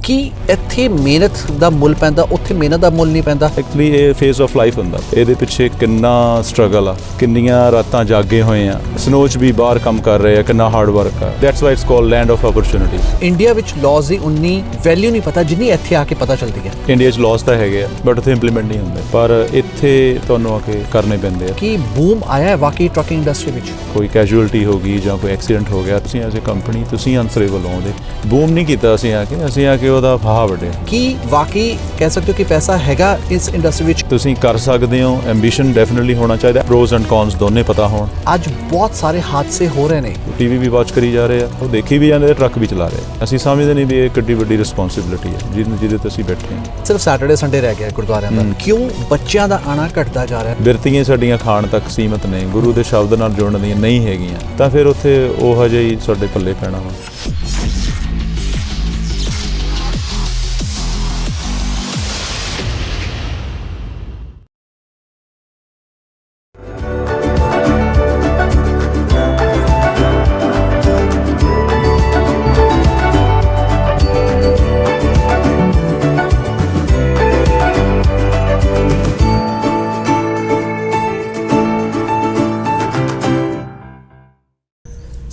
कि ਇੱਥੇ ਮਿਹਨਤ ਦਾ ਮੁੱਲ ਪੈਂਦਾ, ਉੱਥੇ ਮਿਹਨਤ ਦਾ ਮੁੱਲ ਨਹੀਂ ਪੈਂਦਾ? ਐਕਚੁਅਲੀ ਇਹ ਫੇਜ਼ ਆਫ ਲਾਈਫ ਹੁੰਦਾ, ਇਹਦੇ ਪਿੱਛੇ ਕਿੰਨਾ ਸਟਰਗਲ ਆ, ਕਿੰਨੀਆਂ ਰਾਤਾਂ ਜਾਗੇ ਹੋਏ ਆ, ਸਨੋ 'ਚ ਵੀ ਬਾਹਰ ਕੰਮ ਕਰ ਰਹੇ ਆ, ਕਿੰਨਾ ਹਾਰਡ ਵਰਕ ਆ। That's why it's called land of opportunities. India ਵਿੱਚ ਲਾਜ਼ ਦੀ ਉਨੀ ਵੈਲਿਊ ਨਹੀਂ ਪਤਾ ਜਿੰਨੀ ਇੱਥੇ ਆ ਕੇ ਪਤਾ ਚੱਲਦੀ ਹੈ। ਇੰਡੀਆ 'ਚ ਲਾਜ਼ ਤਾਂ ਹੈਗੇ ਆ ਬਟ ਉੱਥੇ ਇੰਪਲੀਮੈਂਟ ਨਹੀਂ ਹੁੰਦੇ, ਪਰ ਇੱਥੇ ਤੁਹਾਨੂੰ ਆ ਕੇ ਕਰਨੇ ਪੈਂਦੇ ਆ। ਕੀ ਬੂਮ ਆਇਆ ਹੈ ਵਾਕਈ ਟਰੱਕਿੰਗ ਇੰਡਸਟਰੀ ਵਿੱਚ? ਕੋਈ ਕੈਜੂਅਲਟੀ ਹੋ ਗਈ ਜਾਂ ਕੋਈ ਐਕਸੀਡੈਂਟ ਹੋ ਗਿਆ, ਤੁਸੀਂ ਐਜ਼ ਏ ਕੰਪਨੀ ਤੁਸੀਂ ਅਨਸਰੇਬਲ ਹੋ। ਉਹਦੇ ਬੂਮ ਨਹੀਂ ਕੀਤਾ ਅਸੀਂ ਆ ਕੇ ਉਹਦਾ ਫਾਹਾ ਵੱਢਿਆ। ਕੀ ਵਾਕਈ ਕਹਿ ਸਕਦੇ ਹੋ ਕਿ ਪੈਸਾ ਹੈਗਾ ਇਸ ਇੰਡਸਟਰੀ ਵਿੱਚ? ਤੁਸੀਂ ਕਰ ਸਕਦੇ ਹੋ, ਐਂਬੀਸ਼ਨ ਡੈਫੀਨਿਟਲੀ ਹੋਣਾ ਚਾਹੀਦਾ, ਪ੍ਰੋਜ਼ ਐਂਡ ਕੌਨਸ ਦੋਨੇ ਪਤਾ ਹੋਣ। ਅੱਜ ਬਹੁਤ ਸਾਰੇ ਹਾਦਸੇ ਹੋ ਰਹੇ ਨੇ, ਟੀਵੀ ਵੀ ਵਾਚ ਕਰੀ ਜਾ ਰਹੇ ਆ, ਉਹ ਦੇਖੀ ਵੀ ਜਾਂਦੇ, ਟਰੱਕ ਵੀ ਚਲਾ ਰਹੇ ਆ। ਅਸੀਂ ਸਮਝਦੇ ਨਹੀਂ ਵੀ ਇਹ ਕਿੱਡੀ ਵੱਡੀ ਰਿਸਪੌਂਸਿਬਿਲਿਟੀ ਹੈ ਜਿਹਦੇ ਤੇ ਅਸੀਂ ਬੈਠੇ ਹਾਂ। ਸਿਰਫ ਸੈਟਰਡੇ ਸੰਡੇ ਰਹਿ ਗਿਆ ਗੁਰਦੁਆਰਿਆਂ ਦਾ, ਕਿਉਂ ਬੱਚਿਆਂ ਦਾ ਆਣਾ ਘਟਦਾ ਜਾ ਰਿਹਾ? ਬਿਰਤੀਆਂ ਸਾਡੀਆਂ ਖਾਣ ਤੱਕ ਸੀਮਤ ਨੇ, ਗੁਰੂ ਦੇ ਸ਼ਬਦ ਨਾਲ ਜੁੜਨ ਦੀਆਂ ਨਹੀਂ ਹੈਗੀਆਂ, ਤਾਂ ਫਿਰ ਉੱਥੇ ਉਹ ਹਜੇ ਹੀ ਸਾਡੇ ਪੱਲੇ ਪੈਣਾ ਵਾ।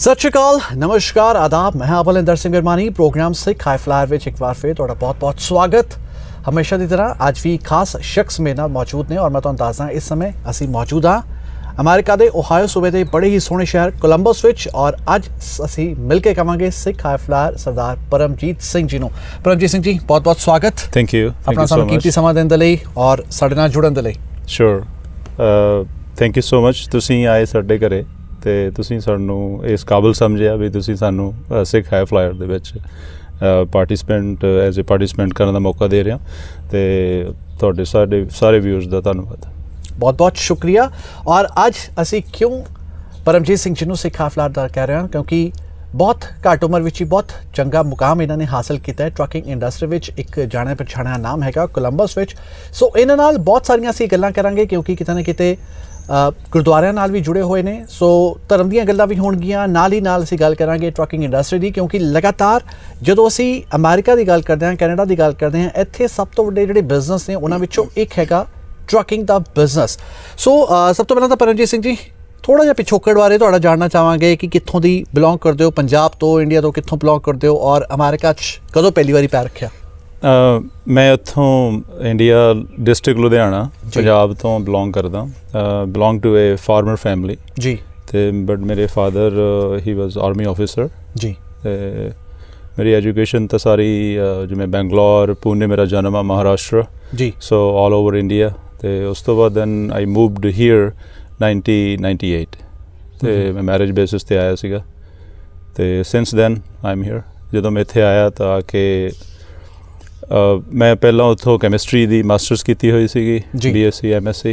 सत श्री अकाल, नमस्कार, आदाब। मैं हाँ Balinder Singh Garmani. Programme Sikh high flyer विच एक बार फिर तुहाडा बहुत बहुत स्वागत। हमेशा की तरह अज भी खास शख्स मेरे नाल मौजूद ने और मैं तुहानूं दसदा इस समय असीं मौजूद हाँ अमेरिका के ओहायो सूबे के बड़े ही सोहने शहर कोलंबस विच, और अज असीं मिल के कहांगे सिख हाई फ्लायर सरदार परमजीत सिंह जी नूं। परमजीत सिंह जी, बहुत बहुत स्वागत। थैंक यू अपना सानूं कीमती समां देण दे लई और साडे नाल जुड़न दे लई। Sure, thank you so much. तुसीं आए साडे घरे ਤੇ ਤੁਸੀਂ ਸਾਨੂੰ ਇਸ ਕਾਬਲ ਸਮਝਿਆ ਵੀ ਤੁਸੀਂ ਸਾਨੂੰ ਸਿੱਖ ਹਾਈ ਫਲਾਇਰ ਦੇ ਵਿੱਚ ਪਾਰਟਿਸਿਪੈਂਟ ਕਰਨ ਦਾ ਮੌਕਾ ਦੇ ਰਹੇ ਹੋ, ਤੇ ਤੁਹਾਡੇ ਸਾਰੇ ਵਿਊਅਰਸ ਦਾ ਧੰਨਵਾਦ। बहुत बहुत शुक्रिया। और अज असी क्यों परमजीत सिंह जी नूं सिख हाई फ्लायर दा कह रहे हैं, क्योंकि बहुत घट उम्र विच ही बहुत चंगा मुकाम इन्होंने हासिल किया है ट्रकिंग इंडस्ट्री विच। एक जाने पछाणिया नाम हैगा कोलंबस विच। सो इन्हां नाल बहुत सारियां असीं गल्लां करांगे, क्योंकि किते ना किते गुरुद्वारियां नाल भी जुड़े हुए ने। सो धर्म दीयां गल्लां भी होणगीआं, नाल ही नाल असीं गल करांगे ट्रकिंग इंडस्ट्री दी, क्योंकि लगातार जदों असीं अमेरिका की गल करते हैं, कैनेडा की गल करते हैं, इत्थे सब तो वड्डे जिहड़े बिजनेस ने उन्हां विचों एक हैगा ट्रकिंग दा बिजनेस। सो सब तो पहलां तां परमजीत सिंह जी थोड़ा जिहा पिछोकड़ बारे तुहाडा जानना चाहांगे कि कित्थों दी बिलोंग करदे हो, पंजाब तो, इंडिया तो कित्थों बिलोंग करदे हो, और अमेरिका च कदों पहली वारी पैर रखिया? मैं उत्थों इंडिया डिस्ट्रिक्ट लुधियाना पंजाब तो बिलोंग करदा। Belong to a farmer family जी, ते बट मेरे father he was army officer जी। ते मेरी एजुकेशन तो सारी जिवें बैंगलोर, पुणे मेरा जन्म आ, महाराष्ट्र जी। So all over India. ते उस तो बाद दैन आई मूवड हियर 1998 ते मैं मैरिज बेसिस ते आया सीगा, ते since then I am here. जदों मैं इत्थे आया तां कि मैं पहला उत्थों कैमिस्ट्री दी मास्टर्स की हुई सी, BSc MSc,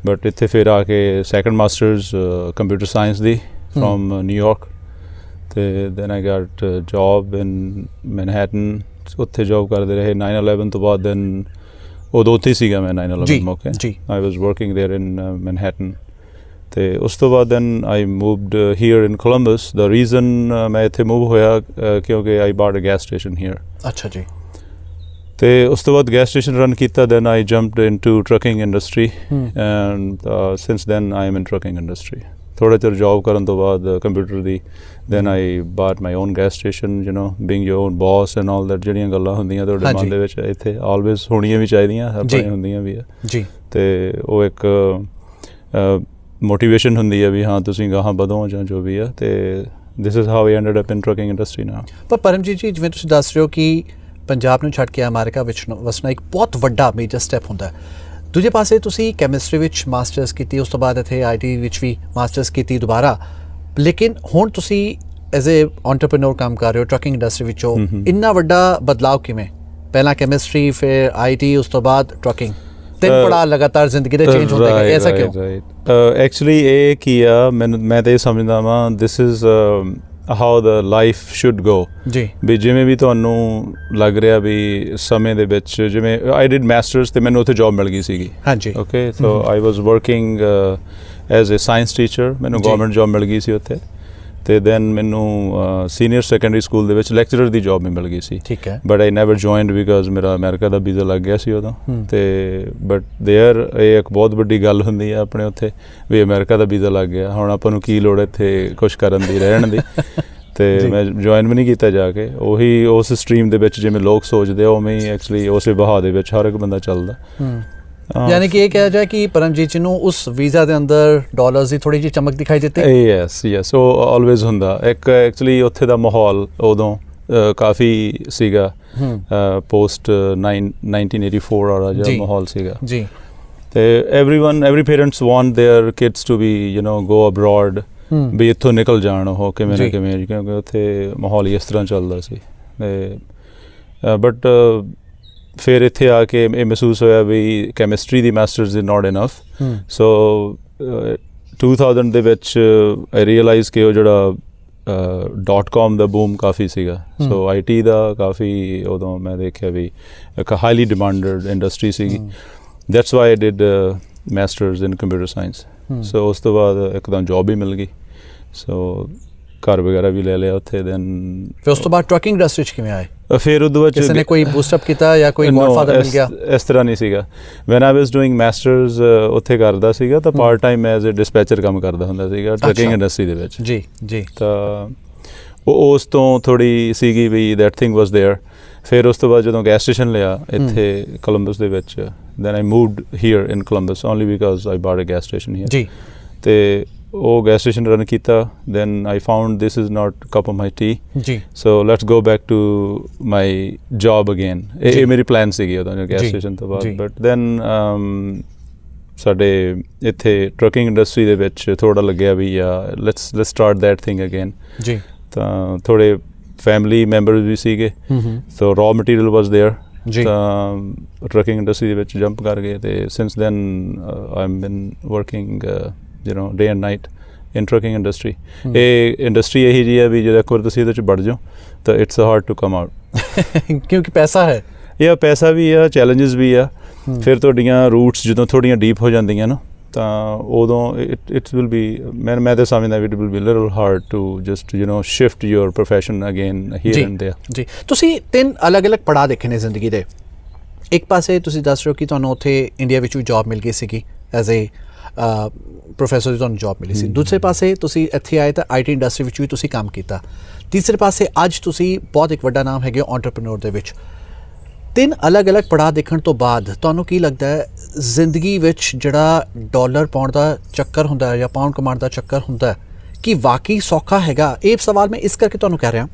बट इत्थे फिर आके second masters computer science the from New York. ते then I got job in Manhattan, उत्थे जॉब करते रहे 9/11 तो बाद। दैन उदों उत्थे सीगा मैं 9/11 मौके, I was working there in Manhattan. ते उस तो बाद then I moved here in Columbus. The reason मैं इत्थे मूव होया क्योंकि I bought a gas station here. अच्छा जी। ਤੇ ਉਸ ਤੋਂ ਬਾਅਦ ਗੈਸ ਸਟੇਸ਼ਨ ਰਨ ਕੀਤਾ, then I jumped into trucking industry and since then I am in trucking industry. ਥੋੜ੍ਹਾ ਚਿਰ ਜੋਬ ਕਰਨ ਤੋਂ ਬਾਅਦ ਕੰਪਿਊਟਰ ਦੀ, then I bought my on gas station, you know being your own boss and all that, ਜਿਹੜੀਆਂ ਗੱਲਾਂ ਹੁੰਦੀਆਂ ਤੁਹਾਡੇ ਮਨ ਦੇ ਵਿੱਚ ਇੱਥੇ ਆਲਵੇਜ਼ ਹੋਣੀਆਂ ਵੀ ਚਾਹੀਦੀਆਂ, ਆਪਣੇ ਹੁੰਦੀਆਂ ਵੀ ਆ ਜੀ। ਤੇ ਉਹ ਇੱਕ ਮੋਟੀਵੇਸ਼ਨ ਹੁੰਦੀ ਹੈ ਵੀ ਹਾਂ ਤੁਸੀਂ ਗਾਹਾਂ ਵਧੋ ਜਾਂ ਜੋ ਵੀ ਆ। ਤੇ this is how I ended up in trucking industry now. ਪਰ ਪਰਮਜੀਤ ਜੀ, ਜਿਵੇਂ ਤੁਸੀਂ ਦੱਸ ਰਹੇ ਹੋ ਕਿ पंजाब ਨੂੰ ਛੱਡ ਕੇ ਅਮਰੀਕਾ ਵਿੱਚ ਵਸਣਾ ਇੱਕ ਬਹੁਤ ਵੱਡਾ ਮੇਜਰ ਸਟੈਪ ਹੁੰਦਾ। ਦੂਜੇ ਪਾਸੇ ਤੁਸੀਂ ਕੈਮਿਸਟਰੀ ਵਿੱਚ ਮਾਸਟਰਸ ਕੀਤੀ, ਉਸ ਤੋਂ ਬਾਅਦ ਇੱਥੇ IT ਵਿੱਚ ਵੀ ਮਾਸਟਰਸ ਕੀਤੀ ਦੁਬਾਰਾ, ਲੇਕਿਨ ਹੁਣ ਤੁਸੀਂ ਐਜ਼ ਏ ਐਂਟਰਪ੍ਰੀਨਿਓਰ ਕੰਮ ਕਰ ਰਹੇ ਹੋ ਟਰਕਿੰਗ ਇੰਡਸਟਰੀ ਵਿੱਚੋਂ। ਇੰਨਾ ਵੱਡਾ ਬਦਲਾਅ ਕਿਵੇਂ? ਪਹਿਲਾਂ ਕੈਮਿਸਟਰੀ, ਫਿਰ IT, ਉਸ ਤੋਂ ਬਾਅਦ ਟਰਕਿੰਗ, ਤਿੰਨ ਪੜਾਅ ਲਗਾਤਾਰ ਜ਼ਿੰਦਗੀ ਦੇ ਚੇਂਜ ਹੁੰਦੇ ਗਏ, ਐਸਾ ਕਿਉਂ? ਐਕਚੁਅਲੀ ਇਹ ਕੀ ਆ, ਮੈਂ ਤਾਂ ਇਹ ਸਮਝਦਾ ਵਾਂ ਦਿਸ is how the life should ਗੋ ਜੀ। ਵੀ ਜਿਵੇਂ ਵੀ ਤੁਹਾਨੂੰ ਲੱਗ ਰਿਹਾ ਵੀ ਸਮੇਂ ਦੇ ਵਿੱਚ, ਜਿਵੇਂ ਆਈ ਡਿਡ ਮਾਸਟਰਸ ਤੇ ਮੈਨੂੰ ਉੱਥੇ ਜੋਬ ਮਿਲ ਗਈ ਸੀਗੀ। ਹਾਂਜੀ, okay. So I was working as a science teacher, ਮੈਨੂੰ ਗਵਰਨਮੈਂਟ ਜੋਬ ਮਿਲ ਗਈ ਸੀ ਉੱਥੇ। ਤੇ ਦੈਨ ਮੈਨੂੰ ਸੀਨੀਅਰ ਸੈਕੰਡਰੀ ਸਕੂਲ ਦੇ ਵਿੱਚ ਲੈਕਚਰਰ ਦੀ ਜੌਬ ਵੀ ਮਿਲ ਗਈ ਸੀ। ਠੀਕ ਹੈ। But I never joined because ਮੇਰਾ ਅਮਰੀਕਾ ਦਾ ਵੀਜ਼ਾ ਲੱਗ ਗਿਆ ਸੀ ਉਦੋਂ। ਤੇ ਬਟ ਦੇਅਰ ਇਹ ਇੱਕ ਬਹੁਤ ਵੱਡੀ ਗੱਲ ਹੁੰਦੀ ਆ ਆਪਣੇ ਉੱਥੇ ਵੀ ਅਮਰੀਕਾ ਦਾ ਵੀਜ਼ਾ ਲੱਗ ਗਿਆ, ਹੁਣ ਆਪਾਂ ਨੂੰ ਕੀ ਲੋੜ ਇੱਥੇ ਕੁਛ ਕਰਨ ਦੀ, ਰਹਿਣ ਦੀ। ਤੇ ਮੈਂ ਜੁਆਇਨ ਵੀ ਨਹੀਂ ਕੀਤਾ ਜਾ ਕੇ। ਉਹੀ ਉਸ ਸਟਰੀਮ ਦੇ ਵਿੱਚ ਜਿਵੇਂ ਲੋਕ ਸੋਚਦੇ ਆ ਉਵੇਂ ਹੀ ਐਕਚੁਅਲੀ ਉਸੇ ਬਹਾਅ ਦੇ ਵਿੱਚ ਹਰ ਇੱਕ ਬੰਦਾ ਚੱਲਦਾ। यानी कि ये कहा जाए कि परमजीत जी ਨੂੰ ਉਸ ਵੀਜ਼ਾ ਦੇ ਅੰਦਰ ਡਾਲਰਸ ਦੀ ਥੋੜੀ ਜਿਹੀ ਚਮਕ ਦਿਖਾਈ ਦਿੱਤੀ। ਯੈਸ ਉਹ ਆਲਵੇਜ਼ ਹੁੰਦਾ। ਇੱਕ ਐਕਚੁਅਲੀ ਉੱਥੇ ਦਾ ਮਾਹੌਲ ਉਦੋਂ ਕਾਫੀ ਸੀਗਾ ਪੋਸਟ 1984 ਵਾਲਾ ਜਿਹੜਾ ਮਾਹੌਲ ਸੀਗਾ ਜੀ। ਤੇ every parents want their kids to be go abroad, ਵੀ ਇੱਥੋਂ ਨਿਕਲ ਜਾਣ ਉਹ ਕਿਵੇਂ ਨਾ ਕਿਵੇਂ, ਕਿਉਂਕਿ ਉੱਥੇ ਮਾਹੌਲ ਹੀ ਇਸ ਤਰ੍ਹਾਂ ਚੱਲਦਾ ਸੀ। ਬਟ ਫਿਰ ਇੱਥੇ ਆ ਕੇ ਇਹ ਮਹਿਸੂਸ ਹੋਇਆ ਵੀ chemistry the masters is not enough. ਸੋ 2000 ਦੇ ਵਿੱਚ ਆਈ ਰੀਅਲਾਈਜ਼ ਕਿ ਉਹ ਜਿਹੜਾ .com ਦਾ ਬੂਮ ਕਾਫੀ ਸੀਗਾ। ਸੋ IT ਦਾ ਕਾਫੀ ਉਦੋਂ ਮੈਂ ਦੇਖਿਆ ਵੀ ਇੱਕ ਹਾਈਲੀ ਡਿਮਾਂਡਡ ਇੰਡਸਟਰੀ ਸੀਗੀ। That's why I did masters in computer science. So ਉਸ ਤੋਂ ਬਾਅਦ ਇੱਕਦਮ ਜੌਬ ਵੀ ਮਿਲ ਗਈ। ਸੋ ਘਰ ਵਗੈਰਾ ਵੀ ਲੈ ਲਿਆ ਉੱਥੇ। ਦੈਨ ਫਿਰ ਉਸ ਤੋਂ ਬਾਅਦ ਟਰੱਕਿੰਗ ਇੰਡਸਟਰੀ 'ਚ ਕਿਵੇਂ ਆਏ? ਫਿਰ ਉਦੋਂ ਬਾਅਦ ਕਿਸੇ ਨੇ ਕੋਈ ਬੂਸਟਅਪ ਕੀਤਾ ਜਾਂ ਕੋਈ ਗੌਡਫਾਦਰ ਮਿਲ ਗਿਆ? ਇਸ ਤਰ੍ਹਾਂ ਨਹੀਂ ਸੀਗਾ। When I was doing masters ਉੱਥੇ ਕਰਦਾ ਸੀਗਾ ਤਾਂ part time as a dispatcher ਕੰਮ ਕਰਦਾ ਹੁੰਦਾ ਸੀਗਾ ਟਰੱਕਿੰਗ ਇੰਡਸਟਰੀ ਦੇ ਵਿੱਚ। ਜੀ ਜੀ। ਤਾਂ ਉਸ ਤੋਂ ਥੋੜ੍ਹੀ ਸੀਗੀ ਵੀ ਦੈਟ ਥਿੰਗ ਵਾਸ ਦੇਅਰ। ਫਿਰ ਉਸ ਤੋਂ ਬਾਅਦ ਜਦੋਂ ਗੈਸ ਸਟੇਸ਼ਨ ਲਿਆ ਇੱਥੇ ਕੋਲੰਬਸ ਦੇ ਵਿੱਚ, then I moved here in Columbus only because I bought a gas station here. ਜੀ। ਤੇ ਉਹ ਗੈਸ ਸਟੇਸ਼ਨ ਰਨ ਕੀਤਾ। Then I found this is not cup of my tea. ਜੀ। So let's go back to my job again. ਇਹ ਮੇਰੀ plan ਸੀਗੀ ਉਦੋਂ gas station ਤੋਂ ਬਾਅਦ। ਬਟ ਦੈਨ ਸਾਡੇ ਇੱਥੇ ਟਰੱਕਿੰਗ ਇੰਡਸਟਰੀ ਦੇ ਵਿੱਚ ਥੋੜ੍ਹਾ ਲੱਗਿਆ ਵੀ let's start that thing again. ਜੀ। ਤਾਂ ਥੋੜ੍ਹੇ ਫੈਮਿਲੀ ਮੈਂਬਰਸ ਵੀ ਸੀਗੇ, so raw material was there. ਤਾਂ ਟਰੱਕਿੰਗ ਇੰਡਸਟਰੀ ਦੇ ਵਿੱਚ ਜੰਪ ਕਰ ਗਏ। ਤੇ since then I am been working day and night in trucking industry। ਇਹ ਇੰਡਸਟਰੀ ਇਹੀ ਜਿਹੀ ਹੈ ਵੀ ਜਦੋਂ ਇੱਕ ਵਾਰ ਤੁਸੀਂ ਇਹਦੇ 'ਚ ਵੜ ਜਾਓ ਤਾਂ it's hard to come out. ਕਿਉਂਕਿ ਪੈਸਾ ਹੈ। ਇਹ ਪੈਸਾ ਵੀ ਆ, ਚੈਲੰਜਸ ਵੀ ਆ। ਫਿਰ ਤੁਹਾਡੀਆਂ ਰੂਟਸ ਜਦੋਂ ਥੋੜ੍ਹੀਆਂ ਡੀਪ ਹੋ ਜਾਂਦੀਆਂ ਨਾ ਤਾਂ ਉਦੋਂ ਇਟਸ ਵਿਲ ਬੀ ਮੈਂ ਤਾਂ ਸਮਝਦਾ it will be little hard to just shift your profession again here and there. ਜੀ। ਤੁਸੀਂ 3 ਅਲੱਗ-ਅਲੱਗ ਪੜਾਅ ਦੇਖੇ ਨੇ ਜ਼ਿੰਦਗੀ ਦੇ। ਇੱਕ ਪਾਸੇ ਤੁਸੀਂ ਦੱਸ ਰਹੇ ਹੋ ਕਿ ਤੁਹਾਨੂੰ ਉੱਥੇ ਇੰਡੀਆ ਵਿੱਚ ਵੀ ਜੌਬ ਮਿਲ ਗਈ ਸੀਗੀ ਐਜ਼ ਏ ਪ੍ਰੋਫੈਸਰ ਦੀ ਤੁਹਾਨੂੰ ਜੌਬ ਮਿਲੀ ਸੀ। ਦੂਸਰੇ ਪਾਸੇ ਤੁਸੀਂ ਇੱਥੇ ਆਏ ਤਾਂ IT ਇੰਡਸਟਰੀ ਵਿੱਚ ਵੀ ਤੁਸੀਂ ਕੰਮ ਕੀਤਾ। ਤੀਸਰੇ ਪਾਸੇ ਅੱਜ ਤੁਸੀਂ ਬਹੁਤ ਇੱਕ ਵੱਡਾ ਨਾਮ ਹੈਗੇ ਐਂਟਰਪ੍ਰੈਨਿਓਰ ਦੇ ਵਿੱਚ। 3 ਅਲੱਗ-ਅਲੱਗ ਪੜਾਅ ਦੇਖਣ ਤੋਂ ਬਾਅਦ ਤੁਹਾਨੂੰ ਕੀ ਲੱਗਦਾ ਹੈ ਜ਼ਿੰਦਗੀ ਵਿੱਚ ਜਿਹੜਾ ਡਾਲਰ ਪਾਉਣ ਦਾ ਚੱਕਰ ਹੁੰਦਾ ਹੈ ਜਾਂ ਪਾਉਂਡ ਕਮਾਉਣ ਦਾ ਚੱਕਰ ਹੁੰਦਾ ਹੈ ਕਿ ਵਾਕਈ ਸੌਖਾ ਹੈਗਾ? ਇਹ ਸਵਾਲ ਮੈਂ ਇਸ ਕਰਕੇ ਤੁਹਾਨੂੰ ਕਹਿ ਰਿਹਾ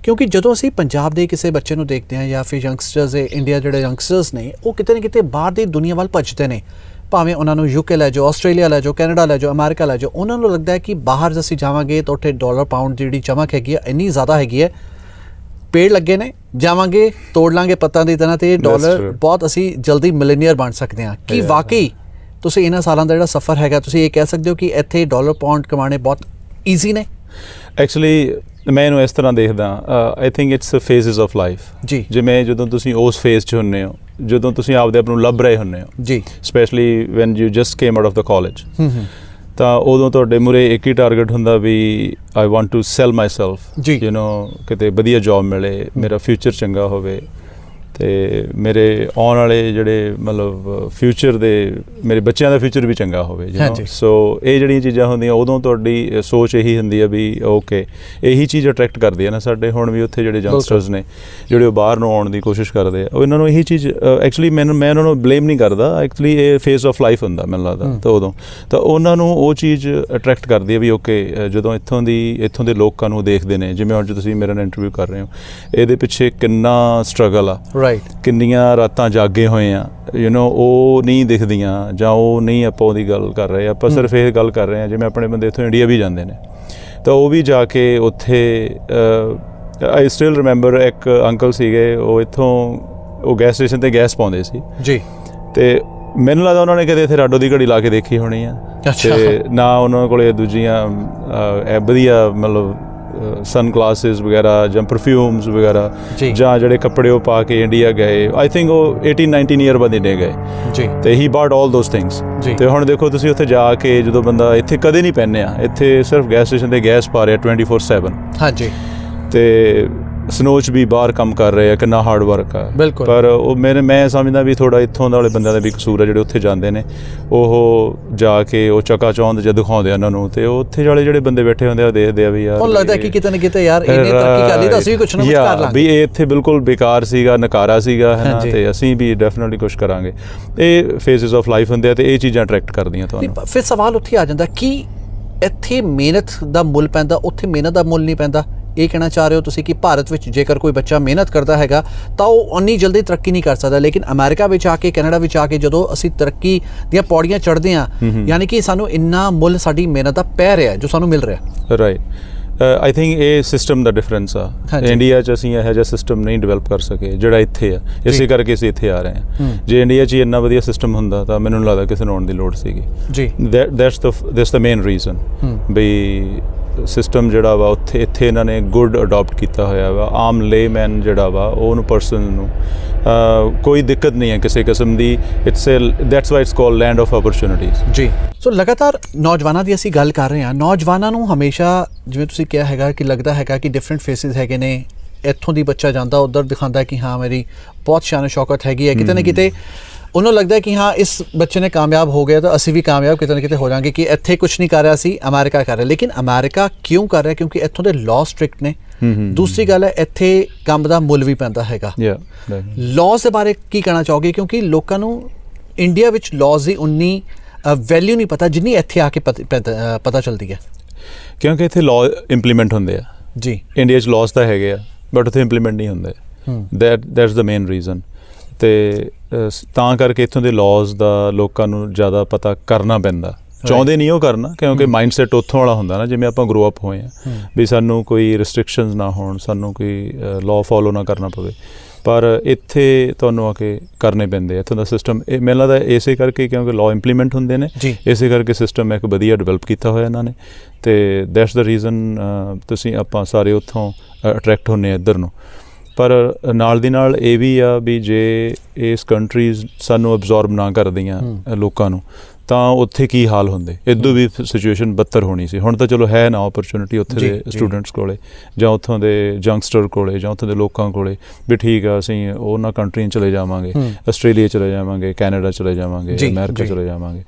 ਕਿਉਂਕਿ ਜਦੋਂ ਅਸੀਂ ਪੰਜਾਬ ਦੇ ਕਿਸੇ ਬੱਚੇ ਨੂੰ ਦੇਖਦੇ ਹਾਂ ਜਾਂ ਫਿਰ ਯੰਗਸਟਰਸ ਇੰਡੀਆ ਜਿਹੜੇ ਯੰਗਸਟਰਸ ਨੇ ਉਹ ਕਿਤੇ ਨਾ ਕਿਤੇ ਬਾਹਰ ਦੀ ਦੁਨੀਆ ਵੱਲ ਭੱਜਦੇ ਨੇ। ਭਾਵੇਂ ਉਹਨਾਂ ਨੂੰ UK ਲੈ ਜਾਓ, ਆਸਟ੍ਰੇਲੀਆ ਲੈ ਜਾਓ, ਕੈਨੇਡਾ ਲੈ ਜਾਓ, ਅਮਰੀਕਾ ਲੈ ਜਾਓ, ਉਹਨਾਂ ਨੂੰ ਲੱਗਦਾ ਹੈ ਕਿ ਬਾਹਰ ਅਸੀਂ ਜਾਵਾਂਗੇ ਤਾਂ ਉੱਥੇ ਡਾਲਰ ਪਾਉਂਡ ਦੀ ਜਿਹੜੀ ਚਮਕ ਹੈਗੀ ਹੈ ਇੰਨੀ ਜ਼ਿਆਦਾ ਹੈਗੀ ਹੈ, ਪੇੜ ਲੱਗੇ ਨੇ, ਜਾਵਾਂਗੇ ਤੋੜ ਲਾਂਗੇ ਪੱਤਾਂ ਦੀ ਤਰ੍ਹਾਂ ਤੇ ਡਾਲਰ ਬਹੁਤ ਅਸੀਂ ਜਲਦੀ ਮਿਲੀਨੀਅਰ ਬਣ ਸਕਦੇ ਹਾਂ। ਕੀ ਵਾਕਈ ਤੁਸੀਂ ਇਹਨਾਂ ਸਾਲਾਂ ਦਾ ਜਿਹੜਾ ਸਫ਼ਰ ਹੈਗਾ ਤੁਸੀਂ ਇਹ ਕਹਿ ਸਕਦੇ ਹੋ ਕਿ ਇੱਥੇ ਡਾਲਰ ਪਾਉਂਡ ਕਮਾਉਣੇ ਬਹੁਤ ਈਜ਼ੀ ਨੇ? ਐਕਚੁਅਲੀ ਮੈਂ ਇਹਨੂੰ ਇਸ ਤਰ੍ਹਾਂ ਦੇਖਦਾ, I think it's phases of life. ਜੀ। ਜਿਵੇਂ ਜਦੋਂ ਤੁਸੀਂ ਉਸ ਫੇਜ਼ 'ਚ ਹੁੰਦੇ ਹੋ, ਜਦੋਂ ਤੁਸੀਂ ਆਪਦੇ ਆਪ ਨੂੰ ਲੱਭ ਰਹੇ ਹੁੰਦੇ ਹੋ। ਜੀ। Specially when you just came out of the college, ਤਾਂ ਉਦੋਂ ਤੁਹਾਡੇ ਮੂਹਰੇ ਇੱਕ ਹੀ ਟਾਰਗੇਟ ਹੁੰਦਾ ਵੀ I want to sell myself. ਕਿਤੇ ਵਧੀਆ ਜੌਬ ਮਿਲੇ, ਮੇਰਾ ਫਿਊਚਰ ਚੰਗਾ ਹੋਵੇ ਤੇ ਮੇਰੇ ਆਉਣ ਵਾਲੇ ਜਿਹੜੇ ਮਤਲਬ ਫਿਊਚਰ ਦੇ ਮੇਰੇ ਬੱਚਿਆਂ ਦਾ ਫਿਊਚਰ ਵੀ ਚੰਗਾ ਹੋਵੇ। ਸੋ ਇਹ ਜਿਹੜੀਆਂ ਚੀਜ਼ਾਂ ਹੁੰਦੀਆਂ ਉਦੋਂ ਤੁਹਾਡੀ ਸੋਚ ਇਹੀ ਹੁੰਦੀ ਆ ਵੀ ਓਕੇ ਇਹੀ ਚੀਜ਼ ਅਟਰੈਕਟ ਕਰਦੀ ਹੈ ਨਾ ਸਾਡੇ ਹੁਣ ਵੀ ਉੱਥੇ ਜਿਹੜੇ ਯੰਗਸਟਰਸ ਨੇ ਜਿਹੜੇ ਉਹ ਬਾਹਰ ਨੂੰ ਆਉਣ ਦੀ ਕੋਸ਼ਿਸ਼ ਕਰਦੇ ਆ, ਉਹ ਇਹਨਾਂ ਨੂੰ ਇਹੀ ਚੀਜ਼ ਐਕਚੁਅਲੀ ਮੈਂ ਉਹਨਾਂ ਨੂੰ ਬਲੇਮ ਨਹੀਂ ਕਰਦਾ, ਐਕਚੁਅਲੀ ਇਹ ਫੇਜ਼ ਆਫ ਲਾਈਫ ਹੁੰਦਾ ਮੈਨੂੰ ਲੱਗਦਾ। ਤਾਂ ਉਦੋਂ ਤਾਂ ਉਹਨਾਂ ਨੂੰ ਉਹ ਚੀਜ਼ ਅਟਰੈਕਟ ਕਰਦੀ ਹੈ ਵੀ ਓਕੇ ਜਦੋਂ ਇੱਥੋਂ ਦੇ ਲੋਕਾਂ ਨੂੰ ਦੇਖਦੇ ਨੇ, ਜਿਵੇਂ ਅੱਜ ਤੁਸੀਂ ਮੇਰੇ ਨਾਲ ਇੰਟਰਵਿਊ ਕਰ ਰਹੇ ਹੋ, ਇਹਦੇ ਪਿੱਛੇ ਕਿੰਨਾ ਸਟਰਗਲ ਆ, ਕਿੰਨੀਆਂ ਰਾਤਾਂ ਜਾਗੇ ਹੋਏ ਆ, ਉਹ ਨਹੀਂ ਦਿਖਦੀਆਂ ਜਾਂ ਉਹ ਨਹੀਂ ਆਪਾਂ ਉਹਦੀ ਗੱਲ ਕਰ ਰਹੇ। ਆਪਾਂ ਸਿਰਫ ਇਹ ਗੱਲ ਕਰ ਰਹੇ ਹਾਂ ਜਿਵੇਂ ਆਪਣੇ ਬੰਦੇ ਇੱਥੋਂ ਇੰਡੀਆ ਵੀ ਜਾਂਦੇ ਨੇ ਤਾਂ ਉਹ ਵੀ ਜਾ ਕੇ ਉੱਥੇ ਆਈ ਸਟਿਲ ਰਿਮੈਂਬਰ ਇੱਕ ਅੰਕਲ ਸੀਗੇ, ਉਹ ਇੱਥੋਂ ਉਹ ਗੈਸ ਸਟੇਸ਼ਨ 'ਤੇ ਗੈਸ ਪਾਉਂਦੇ ਸੀ ਜੀ, ਤੇ ਮੈਨੂੰ ਲੱਗਦਾ ਉਹਨਾਂ ਨੇ ਕਦੇ ਇੱਥੇ ਰਾਡੋ ਦੀ ਘੜੀ ਲਾ ਕੇ ਦੇਖੀ ਹੋਣੀ ਆ, ਤੇ ਨਾ ਉਹਨਾਂ ਕੋਲ ਦੂਜੀਆਂ ਵਧੀਆ ਮਤਲਬ सन ਗਲਾਸਿਸ ਵਗੈਰਾ ਜਾਂ ਪਰਫਿਊਮਸ ਵਗੈਰਾ ਜਾਂ ਜਿਹੜੇ ਕੱਪੜੇ ਉਹ ਪਾ ਕੇ ਇੰਡੀਆ ਗਏ ਆਈ ਥਿੰਕ ਉਹ 18-19 ਈਅਰ ਬਾਅਦ ਇੰਡੀਆ ਗਏ ਜੀ ਤੇ ਹੀ ਬਾਟ ਆਲ ਦੋਸ ਥਿੰਗਸ ਤੇ ਹੁਣ ਦੇਖੋ ਤੁਸੀਂ ਉੱਥੇ ਜਾ ਕੇ ਜਦੋਂ ਬੰਦਾ ਇੱਥੇ ਕਦੇ ਨਹੀਂ ਪਹਿਨਿਆ ਇੱਥੇ ਸਿਰਫ ਗੈਸ ਸਟੇਸ਼ਨ ਤੇ ਗੈਸ ਪਾ ਰਿਹਾ 24/7 ਹਾਂਜੀ ਤੇ ਸਨੋ 'ਚ ਵੀ ਬਾਹਰ ਕੰਮ ਕਰ ਰਹੇ ਆ ਕਿੰਨਾ ਹਾਰਡ ਵਰਕ ਆ ਬਿਲਕੁਲ ਪਰ ਉਹ ਮੈਂ ਸਮਝਦਾ ਵੀ ਥੋੜ੍ਹਾ ਇੱਥੋਂ ਵਾਲੇ ਬੰਦਿਆਂ ਦਾ ਵੀ ਕਸੂਰ ਆ ਜਿਹੜੇ ਉੱਥੇ ਜਾਂਦੇ ਨੇ ਉਹ ਜਾ ਕੇ ਉਹ ਚਕਾ ਚੌਂਦ ਜੇ ਦਿਖਾਉਂਦੇ ਆ ਉਹਨਾਂ ਨੂੰ ਤੇ ਉਹ ਉੱਥੇ ਵਾਲੇ ਜਿਹੜੇ ਬੰਦੇ ਬੈਠੇ ਹੁੰਦੇ ਆ ਦੇਖਦੇ ਆ ਵੀ ਯਾਰ ਉਹ ਲੱਗਦਾ ਕਿ ਕਿਤੇ ਨਾ ਕਿਤੇ ਯਾਰ ਇਹਨੇ ਤਰੱਕੀ ਕਰ ਲਈ ਤਾਂ ਅਸੀਂ ਵੀ ਕੁਛ ਨਾ ਕੁਛ ਕਰ ਲਾਂਗੇ ਵੀ ਇਹ ਇੱਥੇ ਬਿਲਕੁਲ ਬੇਕਾਰ ਸੀਗਾ ਨਕਾਰਾ ਸੀਗਾ ਹੈ ਨਾ ਤੇ ਅਸੀਂ ਵੀ ਡੈਫੀਨਿਟਲੀ ਕੁਛ ਕਰਾਂਗੇ ਇਹ ਫੇਜ਼ਸ ਆਫ ਲਾਈਫ ਹੁੰਦੇ ਆ ਤੇ ਇਹ ਚੀਜ਼ਾਂ ਅਟਰੈਕਟ ਕਰਦੀਆਂ ਤੁਹਾਨੂੰ ਫਿਰ ਸਵਾਲ ਉੱਥੇ ਆ ਜਾਂਦਾ ਕਿ ਇੱਥੇ ਮਿਹਨਤ ਦਾ ਮੁੱਲ ਪੈਂਦਾ ਉੱਥੇ ਮਿਹਨਤ ਦਾ ਮੁੱਲ ਨਹੀਂ ਪੈਂਦਾ ਇਹ ਕਹਿਣਾ ਚਾਹ ਰਹੇ ਹੋ ਤੁਸੀਂ ਕਿ ਭਾਰਤ ਵਿੱਚ ਜੇਕਰ ਕੋਈ ਬੱਚਾ ਮਿਹਨਤ ਕਰਦਾ ਹੈਗਾ ਤਾਂ ਉਹ ਉਨੀ ਜਲਦੀ ਤਰੱਕੀ ਨਹੀਂ ਕਰ ਸਕਦਾ ਲੇਕਿਨ ਅਮਰੀਕਾ ਵਿੱਚ ਆ ਕੇ ਕੈਨੇਡਾ ਵਿੱਚ ਆ ਕੇ ਜਦੋਂ ਅਸੀਂ ਤਰੱਕੀ ਦੀਆਂ ਪੌੜੀਆਂ ਚੜ੍ਹਦੇ ਹਾਂ ਯਾਨੀ ਕਿ ਸਾਨੂੰ ਇੰਨਾ ਮੁੱਲ ਸਾਡੀ ਮਿਹਨਤ ਦਾ ਪੈ ਰਿਹਾ ਜੋ ਸਾਨੂੰ ਮਿਲ ਰਿਹਾ ਰਾਈਟ ਆਈ ਥਿੰਕ ਇਹ ਸਿਸਟਮ ਦਾ ਡਿਫਰੈਂਸ ਆ ਇੰਡੀਆ 'ਚ ਅਸੀਂ ਇਹੋ ਜਿਹਾ ਸਿਸਟਮ ਨਹੀਂ ਡਿਵੈਲਪ ਕਰ ਸਕੇ ਜਿਹੜਾ ਇੱਥੇ ਆ ਇਸੇ ਕਰਕੇ ਅਸੀਂ ਇੱਥੇ ਆ ਰਹੇ ਹਾਂ ਜੇ ਇੰਡੀਆ 'ਚ ਇੰਨਾ ਵਧੀਆ ਸਿਸਟਮ ਹੁੰਦਾ ਤਾਂ ਮੈਨੂੰ ਲੱਗਦਾ ਕਿਸੇ ਨੂੰ ਆਉਣ ਦੀ ਲੋੜ ਸੀਗੀ ਜੀ ਦੈਟਸ ਦ ਮੇਨ ਰੀਜ਼ਨ ਬਈ ਸਿਸਟਮ ਜਿਹੜਾ ਵਾ ਉੱਥੇ ਇੱਥੇ ਇਹਨਾਂ ਨੇ ਗੁੱਡ ਅਡੋਪਟ ਕੀਤਾ ਹੋਇਆ ਵਾ ਆਮ ਲੇਮੈਨ ਜਿਹੜਾ ਵਾ ਉਹਨੂੰ ਪਰਸਨ ਨੂੰ ਕੋਈ ਦਿੱਕਤ ਨਹੀਂ ਹੈ ਕਿਸੇ ਕਿਸਮ ਦੀ that's why it's called land of opportunities ਜੀ ਸੋ ਲਗਾਤਾਰ ਨੌਜਵਾਨਾਂ ਦੀ ਅਸੀਂ ਗੱਲ ਕਰ ਰਹੇ ਹਾਂ ਨੌਜਵਾਨਾਂ ਨੂੰ ਹਮੇਸ਼ਾ ਜਿਵੇਂ ਤੁਸੀਂ ਕਿਹਾ ਹੈਗਾ ਕਿ ਲੱਗਦਾ ਹੈਗਾ ਕਿ ਡਿਫਰੈਂਟ ਫੇਸਿਸ ਹੈਗੇ ਨੇ ਇੱਥੋਂ ਦੀ ਬੱਚਾ ਜਾਂਦਾ ਉੱਧਰ ਦਿਖਾਉਂਦਾ ਕਿ ਹਾਂ ਮੇਰੀ ਬਹੁਤ ਸ਼ਾਨ ਸ਼ੌਕਤ ਹੈਗੀ ਹੈ ਕਿਤੇ ਨਾ ਕਿਤੇ ਉਹਨੂੰ ਲੱਗਦਾ ਕਿ ਹਾਂ ਇਸ ਬੱਚੇ ਨੇ ਕਾਮਯਾਬ ਹੋ ਗਿਆ ਤਾਂ ਅਸੀਂ ਵੀ ਕਾਮਯਾਬ ਕਿਤੇ ਨਾ ਕਿਤੇ ਹੋ ਜਾਵਾਂਗੇ ਕਿ ਇੱਥੇ ਕੁਛ ਨਹੀਂ ਕਰ ਰਿਹਾ ਸੀ ਅਮਰੀਕਾ ਕਰ ਰਿਹਾ ਲੇਕਿਨ ਅਮਰੀਕਾ ਕਿਉਂ ਕਰ ਰਿਹਾ ਕਿਉਂਕਿ ਇੱਥੋਂ ਦੇ ਲਾਅ ਸਟ੍ਰਿਕਟ ਨੇ ਦੂਸਰੀ ਗੱਲ ਹੈ ਇੱਥੇ ਕੰਮ ਦਾ ਮੁੱਲ ਵੀ ਪੈਂਦਾ ਹੈਗਾ ਲਾਅਸ ਦੇ ਬਾਰੇ ਕੀ ਕਹਿਣਾ ਚਾਹੋਗੇ ਕਿਉਂਕਿ ਲੋਕਾਂ ਨੂੰ ਇੰਡੀਆ ਵਿੱਚ ਲਾਅਸ ਦੀ ਉਨੀ ਵੈਲਿਊ ਨਹੀਂ ਪਤਾ ਜਿੰਨੀ ਇੱਥੇ ਆ ਕੇ ਪਤਾ ਚੱਲਦੀ ਹੈ ਕਿਉਂਕਿ ਇੱਥੇ ਲਾਅ ਇੰਪਲੀਮੈਂਟ ਹੁੰਦੇ ਆ ਜੀ ਇੰਡੀਆ 'ਚ ਲਾਅਸ ਤਾਂ ਹੈਗੇ ਆ ਬਟ ਉੱਥੇ ਇੰਪਲੀਮੈਂਟ ਨਹੀਂ ਹੁੰਦੇ ਦੈਟਸ ਦ ਮੇਨ ਰੀਜ਼ਨ ਤੇ ਤਾਂ ਕਰਕੇ ਇੱਥੋਂ ਦੇ ਲਾਅਸ ਦਾ ਲੋਕਾਂ ਨੂੰ ਜ਼ਿਆਦਾ ਪਤਾ ਕਰਨਾ ਪੈਂਦਾ ਚਾਹੁੰਦੇ ਨਹੀਂ ਉਹ ਕਰਨਾ ਕਿਉਂਕਿ ਮਾਈਂਡ ਸੈਟ ਉੱਥੋਂ ਵਾਲਾ ਹੁੰਦਾ ਨਾ ਜਿਵੇਂ ਆਪਾਂ ਗਰੋ ਅਪ ਹੋਏ ਹਾਂ ਵੀ ਸਾਨੂੰ ਕੋਈ ਰਿਸਟ੍ਰਿਕਸ਼ਨਸ ਨਾ ਹੋਣ ਸਾਨੂੰ ਕੋਈ ਲਾਅ ਫੋਲੋ ਨਾ ਕਰਨਾ ਪਵੇ ਪਰ ਇੱਥੇ ਤੁਹਾਨੂੰ ਆ ਕੇ ਕਰਨੇ ਪੈਂਦੇ ਆ ਇੱਥੋਂ ਦਾ ਸਿਸਟਮ ਇਹ ਮੈਨੂੰ ਲੱਗਦਾ ਇਸੇ ਕਰਕੇ ਕਿਉਂਕਿ ਲਾਅ ਇੰਪਲੀਮੈਂਟ ਹੁੰਦੇ ਨੇ ਇਸੇ ਕਰਕੇ ਸਿਸਟਮ ਇੱਕ ਵਧੀਆ ਡਿਵੈਲਪ ਕੀਤਾ ਹੋਇਆ ਇਹਨਾਂ ਨੇ ਤੇ ਦੈਟਸ ਦ ਰੀਜ਼ਨ ਤੁਸੀਂ ਆਪਾਂ ਸਾਰੇ ਉੱਥੋਂ ਅਟਰੈਕਟ ਹੁੰਦੇ ਆ ਇੱਧਰ ਨੂੰ ਪਰ ਨਾਲ ਦੀ ਨਾਲ ਇਹ ਵੀ ਆ ਵੀ ਜੇ ਇਸ ਕੰਟਰੀਜ਼ ਸਾਨੂੰ ਅਬਜ਼ੋਰਬ ਨਾ ਕਰਦੀਆਂ ਲੋਕਾਂ ਨੂੰ ਤਾਂ ਉੱਥੇ ਕੀ ਹਾਲ ਹੁੰਦੇ ਇੱਦੋਂ ਵੀ ਸਿਚੁਏਸ਼ਨ ਬੱਤਰ ਹੋਣੀ ਸੀ ਹੁਣ ਤਾਂ ਚਲੋ ਹੈ ਨਾ ਓਪਰਚੁਨਿਟੀ ਉੱਥੇ ਦੇ ਸਟੂਡੈਂਟਸ ਕੋਲੇ ਜਾਂ ਉੱਥੋਂ ਦੇ ਯੰਗਸਟਰ ਕੋਲੇ ਜਾਂ ਉੱਥੋਂ ਦੇ ਲੋਕਾਂ ਕੋਲੇ ਵੀ ਠੀਕ ਆ ਅਸੀਂ ਉਹਨਾਂ ਕੰਟਰੀਆਂ ਚਲੇ ਜਾਵਾਂਗੇ ਆਸਟ੍ਰੇਲੀਆ ਚਲੇ ਜਾਵਾਂਗੇ ਕੈਨੇਡਾ ਚਲੇ ਜਾਵਾਂਗੇ ਅਮਰੀਕਾ ਚਲੇ ਜਾਵਾਂਗੇ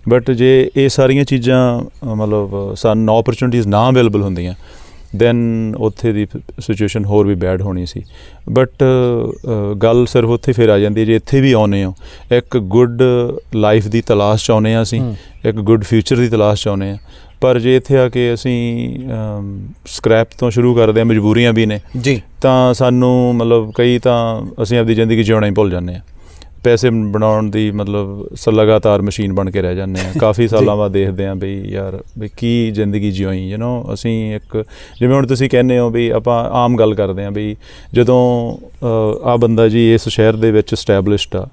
ਬਟ ਜੇ ਇਹ ਸਾਰੀਆਂ ਚੀਜ਼ਾਂ ਮਤਲਬ ਸਾਨੂੰ ਓਪਰਚੁਨਿਟੀਜ਼ ਨਾ ਅਵੇਲੇਬਲ ਹੁੰਦੀਆਂ ਦੈਨ ਉੱਥੇ ਦੀ ਸਿਚੁਏਸ਼ਨ ਹੋਰ ਵੀ ਬੈਡ ਹੋਣੀ ਸੀ ਬਟ ਗੱਲ ਸਿਰਫ ਉੱਥੇ ਫਿਰ ਆ ਜਾਂਦੀ ਹੈ ਜੇ ਇੱਥੇ ਵੀ ਆਉਂਦੇ ਹੋ ਇੱਕ ਗੁੱਡ ਲਾਈਫ ਦੀ ਤਲਾਸ਼ 'ਚ ਆਉਂਦੇ ਹਾਂ ਅਸੀਂ ਇੱਕ ਗੁੱਡ ਫਿਊਚਰ ਦੀ ਤਲਾਸ਼ 'ਚ ਆਉਂਦੇ ਹਾਂ ਪਰ ਜੇ ਇੱਥੇ ਆ ਕੇ ਅਸੀਂ ਸਕ੍ਰੈਪ ਤੋਂ ਸ਼ੁਰੂ ਕਰਦੇ ਹਾਂ ਮਜਬੂਰੀਆਂ ਵੀ ਨੇ ਜੀ ਤਾਂ ਸਾਨੂੰ ਮਤਲਬ ਕਈ ਤਾਂ ਅਸੀਂ ਆਪਣੀ ਜ਼ਿੰਦਗੀ ਜਿਉਣਾ ਹੀ ਭੁੱਲ ਜਾਂਦੇ ਹਾਂ ਪੈਸੇ ਬਣਾਉਣ ਦੀ ਮਤਲਬ ਲਗਾਤਾਰ ਮਸ਼ੀਨ ਬਣ ਕੇ ਰਹਿ ਜਾਂਦੇ ਹਾਂ ਕਾਫੀ ਸਾਲਾਂ ਬਾਅਦ ਦੇਖਦੇ ਹਾਂ ਬਈ ਯਾਰ ਵੀ ਕੀ ਜ਼ਿੰਦਗੀ ਜਿਉਈ ਅਸੀਂ ਇੱਕ ਜਿਵੇਂ ਹੁਣ ਤੁਸੀਂ ਕਹਿੰਦੇ ਹੋ ਵੀ ਆਪਾਂ ਆਮ ਗੱਲ ਕਰਦੇ ਹਾਂ ਵੀ ਜਦੋਂ ਆਹ ਬੰਦਾ ਜੀ ਇਸ ਸ਼ਹਿਰ ਦੇ ਵਿੱਚ ਸਟੈਬਲਿਸ਼ਡ ਆ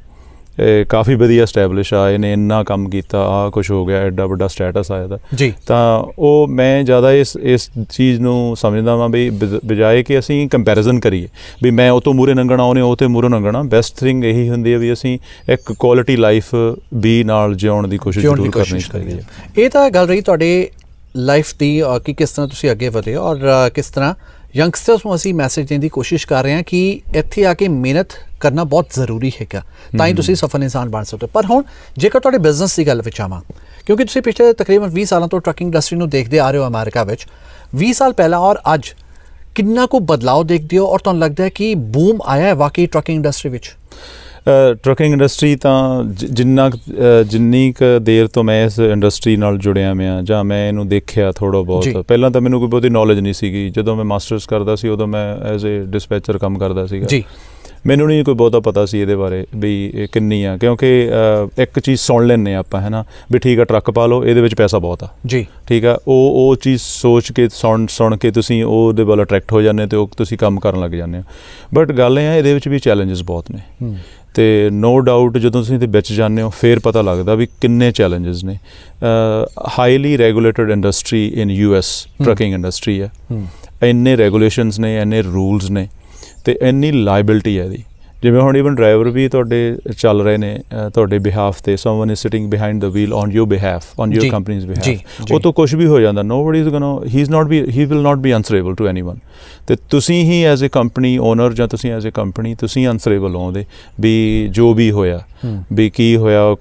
ਕਾਫੀ ਵਧੀਆ ਸਟੈਬਲਿਸ਼ ਆ ਇਹਨੇ ਇੰਨਾ ਕੰਮ ਕੀਤਾ ਆਹ ਕੁਛ ਹੋ ਗਿਆ ਐਡਾ ਵੱਡਾ ਸਟੇਟਸ ਆਇਆ ਦਾ ਜੀ ਤਾਂ ਉਹ ਮੈਂ ਜ਼ਿਆਦਾ ਇਸ ਚੀਜ਼ ਨੂੰ ਸਮਝਦਾ ਵਾਂ ਵੀ ਬਜਾਏ ਕਿ ਅਸੀਂ ਕੰਪੈਰੀਜ਼ਨ ਕਰੀਏ ਵੀ ਮੈਂ ਉਹ ਤੋਂ ਮੂਹਰੇ ਲੰਘਣਾ ਉਹਨੇ ਉਹ 'ਤੇ ਮੂਹਰੇ ਲੰਘਣਾ ਬੈਸਟ ਥਿੰਗ ਇਹੀ ਹੁੰਦੀ ਹੈ ਵੀ ਅਸੀਂ ਇੱਕ ਕੁਆਲਿਟੀ ਲਾਈਫ ਵੀ ਨਾਲ ਜਿਉਣ ਦੀ ਕੋਸ਼ਿਸ਼ ਜ਼ਰੂਰ ਕਰਨੀ ਚਾਹੀਦੀ ਹੈ ਇਹ ਤਾਂ ਗੱਲ ਰਹੀ ਤੁਹਾਡੇ ਲਾਈਫ ਦੀ ਕਿ ਕਿਸ ਤਰ੍ਹਾਂ ਤੁਸੀਂ ਅੱਗੇ ਵਧੇ ਔਰ ਕਿਸ ਤਰ੍ਹਾਂ ਯੰਗਸਟਰਸ ਨੂੰ ਅਸੀਂ ਮੈਸੇਜ ਦੇਣ ਦੀ ਕੋਸ਼ਿਸ਼ ਕਰ ਰਹੇ ਹਾਂ ਕਿ ਇੱਥੇ ਆ ਕੇ ਮਿਹਨਤ ਕਰਨਾ ਬਹੁਤ ਜ਼ਰੂਰੀ ਹੈਗਾ ਤਾਂ ਹੀ ਤੁਸੀਂ ਸਫਲ ਇਨਸਾਨ ਬਣ ਸਕਦੇ ਹੋ ਪਰ ਹੁਣ ਜੇਕਰ ਤੁਹਾਡੇ ਬਿਜ਼ਨਸ ਦੀ ਗੱਲ ਵਿੱਚ ਆਵਾਂ ਕਿਉਂਕਿ ਤੁਸੀਂ ਪਿਛਲੇ ਤਕਰੀਬਨ 20 ਸਾਲਾਂ ਤੋਂ ਟਰੱਕਿੰਗ ਇੰਡਸਟਰੀ ਨੂੰ ਦੇਖਦੇ ਆ ਰਹੇ ਹੋ ਅਮਰੀਕਾ ਵਿੱਚ 20 ਸਾਲ ਪਹਿਲਾਂ ਔਰ ਅੱਜ ਕਿੰਨਾ ਕੁ ਬਦਲਾਅ ਦੇਖਦੇ ਹੋ ਔਰ ਤੁਹਾਨੂੰ ਲੱਗਦਾ ਹੈ ਕਿ ਬੂਮ ਆਇਆ ਹੈ ਵਾਕਈ ਟਰੱਕਿੰਗ ਇੰਡਸਟਰੀ ਵਿੱਚ ਟਰੱਕਿੰਗ ਇੰਡਸਟਰੀ ਤਾਂ ਜਿੰਨੀ ਕੁ ਦੇਰ ਤੋਂ ਮੈਂ ਇਸ ਇੰਡਸਟਰੀ ਨਾਲ ਜੁੜਿਆ ਮੈਂ ਜਾਂ ਮੈਂ ਇਹਨੂੰ ਦੇਖਿਆ ਥੋੜ੍ਹਾ ਬਹੁਤ ਪਹਿਲਾਂ ਤਾਂ ਮੈਨੂੰ ਕੋਈ ਬਹੁਤੀ ਨੌਲੇਜ ਨਹੀਂ ਸੀਗੀ ਜਦੋਂ ਮੈਂ ਮਾਸਟਰਸ ਕਰਦਾ ਸੀ ਉਦੋਂ ਮੈਂ ਐਜ਼ ਏ ਡਿਸਪੈਚਰ ਕੰਮ ਕਰਦਾ ਸੀਗਾ ਜੀ ਮੈਨੂੰ ਨਹੀਂ ਕੋਈ ਬਹੁਤਾ ਪਤਾ ਸੀ ਇਹਦੇ ਬਾਰੇ ਵੀ ਇਹ ਕਿੰਨੀ ਆ ਕਿਉਂਕਿ ਇੱਕ ਚੀਜ਼ ਸੁਣ ਲੈਂਦੇ ਆਪਾਂ ਹੈ ਨਾ ਵੀ ਠੀਕ ਆ ਟਰੱਕ ਪਾ ਲਓ ਇਹਦੇ ਵਿੱਚ ਪੈਸਾ ਬਹੁਤ ਆ ਜੀ ਠੀਕ ਆ ਉਹ ਚੀਜ਼ ਸੋਚ ਕੇ ਸੁਣ ਕੇ ਤੁਸੀਂ ਉਹਦੇ ਵੱਲ ਅਟਰੈਕਟ ਹੋ ਜਾਂਦੇ ਅਤੇ ਉਹ ਤੁਸੀਂ ਕੰਮ ਕਰਨ ਲੱਗ ਜਾਂਦੇ ਹੋ ਬਟ ਗੱਲ ਇਹ ਆ ਇਹਦੇ ਵਿੱਚ ਵੀ ਚੈਲੰਜਸ ਬਹੁਤ ਨੇ ਅਤੇ ਨੋ ਡਾਊਟ ਜਦੋਂ ਤੁਸੀਂ ਇਹਦੇ ਵਿੱਚ ਜਾਂਦੇ ਹੋ ਫਿਰ ਪਤਾ ਲੱਗਦਾ ਵੀ ਕਿੰਨੇ ਚੈਲੰਜਸ ਨੇ ਹਾਈਲੀ ਰੈਗੂਲੇਟਡ ਇੰਡਸਟਰੀ ਇਨ US ਟਰੱਕਿੰਗ ਇੰਡਸਟਰੀ ਹੈ ਇੰਨੇ ਰੈਗੂਲੇਸ਼ਨਸ ਨੇ, ਇੰਨੇ ਰੂਲਸ ਨੇ ਅਤੇ ਇੰਨੀ ਲਾਇਬਿਲਿਟੀ ਹੈ ਇਹਦੀ। ਜਿਵੇਂ ਹੁਣ ਈਵਨ ਡਰਾਈਵਰ ਵੀ ਤੁਹਾਡੇ ਚੱਲ ਰਹੇ ਨੇ ਤੁਹਾਡੇ ਬਿਹਾਫ 'ਤੇ, someone is sitting behind the wheel on your behalf, on your company's behalf, ਉਹ ਤੋਂ ਕੁਛ ਵੀ ਹੋ ਜਾਂਦਾ, nobody is gonna, he will not be answerable to anyone. ਅਤੇ ਤੁਸੀਂ ਹੀ ਐਜ਼ ਏ ਕੰਪਨੀ ਓਨਰ ਜਾਂ ਤੁਸੀਂ ਐਜ਼ ਏ ਕੰਪਨੀ ਤੁਸੀਂ ਅਨਸਰੇਬਲ ਹੋ ਉਹਦੇ ਵੀ ਜੋ ਵੀ ਹੋਇਆ, ਵੀ ਕੀ ਹੋਇਆ,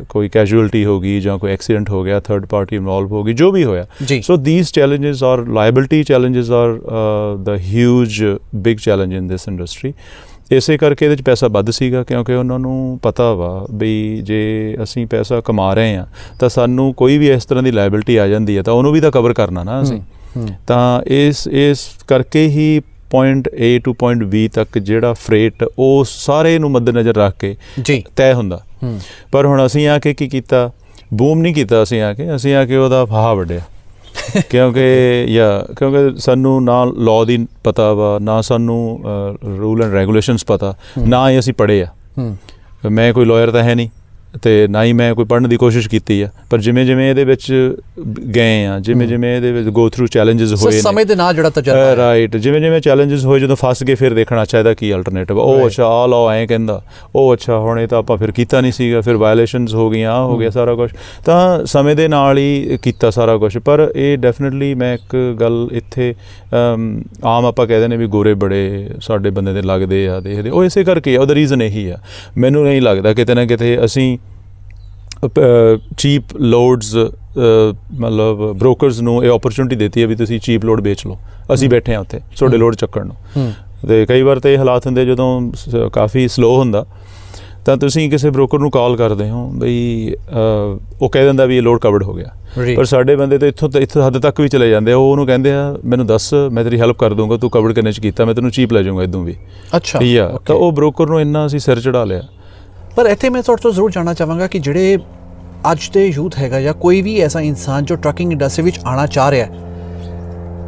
ਕੋਈ ਕੈਜੂਅਲਟੀ ਹੋ ਗਈ ਜਾਂ ਕੋਈ ਐਕਸੀਡੈਂਟ ਹੋ ਗਿਆ, ਥਰਡ ਪਾਰਟੀ ਇਨਵੋਲਵ ਹੋ ਗਈ, ਜੋ ਵੀ ਹੋਇਆ। ਸੋ these challenges or liability challenges are the huge big challenge in this industry. ਇਸੇ ਕਰਕੇ ਇਹਦੇ 'ਚ ਪੈਸਾ ਵੱਧ ਸੀਗਾ ਕਿਉਂਕਿ ਉਹਨਾਂ ਨੂੰ ਪਤਾ ਵਾ ਵੀ ਜੇ ਅਸੀਂ ਪੈਸਾ ਕਮਾ ਰਹੇ ਹਾਂ ਤਾਂ ਸਾਨੂੰ ਕੋਈ ਵੀ ਇਸ ਤਰ੍ਹਾਂ ਦੀ ਲਾਇਬਿਲਿਟੀ ਆ ਜਾਂਦੀ ਹੈ ਤਾਂ ਉਹਨੂੰ ਵੀ ਤਾਂ ਕਵਰ ਕਰਨਾ ਨਾ ਅਸੀਂ। ਤਾਂ ਇਸ ਕਰਕੇ ਹੀ point A to point B ਤੱਕ ਜਿਹੜਾ ਫਰੇਟ ਉਹ ਸਾਰੇ ਨੂੰ ਮੱਦੇਨਜ਼ਰ ਰੱਖ ਕੇ ਤੈਅ ਹੁੰਦਾ। ਪਰ ਹੁਣ ਅਸੀਂ ਆ ਕੇ ਕੀ ਕੀਤਾ, ਬੂਮ ਨਹੀਂ ਕੀਤਾ ਅਸੀਂ ਆ ਕੇ ਉਹਦਾ ਫਾਹਾ ਵੱਢਿਆ ਕਿਉਂਕਿ ਸਾਨੂੰ ਨਾ ਲਾਅ ਦੀ ਪਤਾ ਵਾ, ਨਾ ਸਾਨੂੰ ਰੂਲ ਐਂਡ ਰੈਗੂਲੇਸ਼ਨਸ ਪਤਾ, ਨਾ ਹੀ ਅਸੀਂ ਪੜ੍ਹੇ ਆ। ਮੈਂ ਕੋਈ ਲਾਇਰ ਤਾਂ ਹੈ ਨਹੀਂ ਅਤੇ ਨਾ ਹੀ ਮੈਂ ਕੋਈ ਪੜ੍ਹਨ ਦੀ ਕੋਸ਼ਿਸ਼ ਕੀਤੀ ਆ, ਪਰ ਜਿਵੇਂ ਇਹਦੇ ਵਿੱਚ ਗਏ ਆ, ਜਿਵੇਂ ਇਹਦੇ ਵਿੱਚ ਗੋ ਥਰੂ ਚੈਲੰਜਿਸ ਹੋਏ ਸਮੇਂ ਦੇ ਨਾਲ ਜਿਹੜਾ ਤਜਰਬਾ, ਰਾਈਟ, ਜਿਵੇਂ ਚੈਲੰਜਿਸ ਹੋਏ, ਜਦੋਂ ਫਸ ਗਏ ਫਿਰ ਦੇਖਣਾ ਅੱਛਾ ਇਹਦਾ ਕੀ ਅਲਟਰਨੇਟਿਵ, ਉਹ ਅੱਛਾ ਆਹ ਲਾਅ ਐਂ ਕਹਿੰਦਾ, ਉਹ ਅੱਛਾ ਹੁਣ ਇਹ ਤਾਂ ਆਪਾਂ ਫਿਰ ਕੀਤਾ ਨਹੀਂ ਸੀਗਾ, ਫਿਰ ਵਾਇਲੇਸ਼ਨਸ ਹੋ ਗਈਆਂ, ਆਹ ਹੋ ਗਿਆ ਸਾਰਾ ਕੁਛ। ਤਾਂ ਸਮੇਂ ਦੇ ਨਾਲ ਹੀ ਕੀਤਾ ਸਾਰਾ ਕੁਛ। ਪਰ ਇਹ ਡੈਫੀਨਿਟਲੀ ਮੈਂ ਇੱਕ ਗੱਲ ਇੱਥੇ ਆਮ ਆਪਾਂ ਕਹਿ ਦਿੰਦੇ ਵੀ ਗੋਰੇ ਬੜੇ ਸਾਡੇ ਬੰਦੇ ਦੇ ਲੱਗਦੇ ਆ, ਦੇਖਦੇ, ਉਹ ਇਸੇ ਕਰਕੇ ਆ, ਉਹਦਾ ਰੀਜ਼ਨ ਇਹੀ ਆ। ਮੈਨੂੰ ਨਹੀਂ ਲੱਗਦਾ ਕਿਤੇ ਨਾ ਕਿਤੇ ਅਸੀਂ ਚੀਪ ਲੋਡਸ ਮਤਲਬ ਬ੍ਰੋਕਰਸ ਨੂੰ ਇਹ ਓਪਰਚੁਨਿਟੀ ਦਿੱਤੀ ਹੈ ਵੀ ਤੁਸੀਂ ਚੀਪ ਲੋਡ ਵੇਚ ਲਓ, ਅਸੀਂ ਬੈਠੇ ਹਾਂ ਉੱਥੇ ਤੁਹਾਡੇ ਲੋਡ ਚੱਕਣ ਨੂੰ। ਅਤੇ ਕਈ ਵਾਰ ਤਾਂ ਇਹ ਹਾਲਾਤ ਹੁੰਦੇ ਜਦੋਂ ਕਾਫੀ ਸਲੋ ਹੁੰਦਾ ਤਾਂ ਤੁਸੀਂ ਕਿਸੇ ਬ੍ਰੋਕਰ ਨੂੰ ਕਾਲ ਕਰਦੇ ਹੋ ਬਈ ਉਹ ਕਹਿ ਦਿੰਦਾ ਵੀ ਇਹ ਲੋਡ ਕਵਰਡ ਹੋ ਗਿਆ, ਪਰ ਸਾਡੇ ਬੰਦੇ ਤਾਂ ਇੱਥੋਂ ਹੱਦ ਤੱਕ ਵੀ ਚਲੇ ਜਾਂਦੇ ਆ। ਉਹ ਉਹਨੂੰ ਕਹਿੰਦੇ ਆ ਮੈਨੂੰ ਦੱਸ, ਮੈਂ ਤੇਰੀ ਹੈਲਪ ਕਰ ਦੂੰਗਾ, ਤੂੰ ਕਵਰਡ ਕਰਨੇ 'ਚ ਕੀਤਾ, ਮੈਂ ਤੈਨੂੰ ਚੀਪ ਲੈ ਜਾਊਂਗਾ ਇੱਦੋਂ ਵੀ। ਅੱਛਾ, ਤਾਂ ਉਹ ਬ੍ਰੋਕਰ ਨੂੰ ਇੰਨਾ ਅਸੀਂ ਸਿਰ ਚੜ੍ਹਾ ਲਿਆ। ਪਰ ਇੱਥੇ ਮੈਂ ਤੁਹਾਡੇ ਤੋਂ ਜ਼ਰੂਰ ਜਾਣਨਾ ਚਾਹਾਂਗਾ ਕਿ ਜਿਹੜੇ ਅੱਜ ਦੇ ਯੂਥ ਹੈਗਾ ਜਾਂ ਕੋਈ ਵੀ ਐਸਾ ਇਨਸਾਨ ਜੋ ਟਰੱਕਿੰਗ ਇੰਡਸਟਰੀ ਵਿੱਚ ਆਉਣਾ ਚਾਹ ਰਿਹਾ,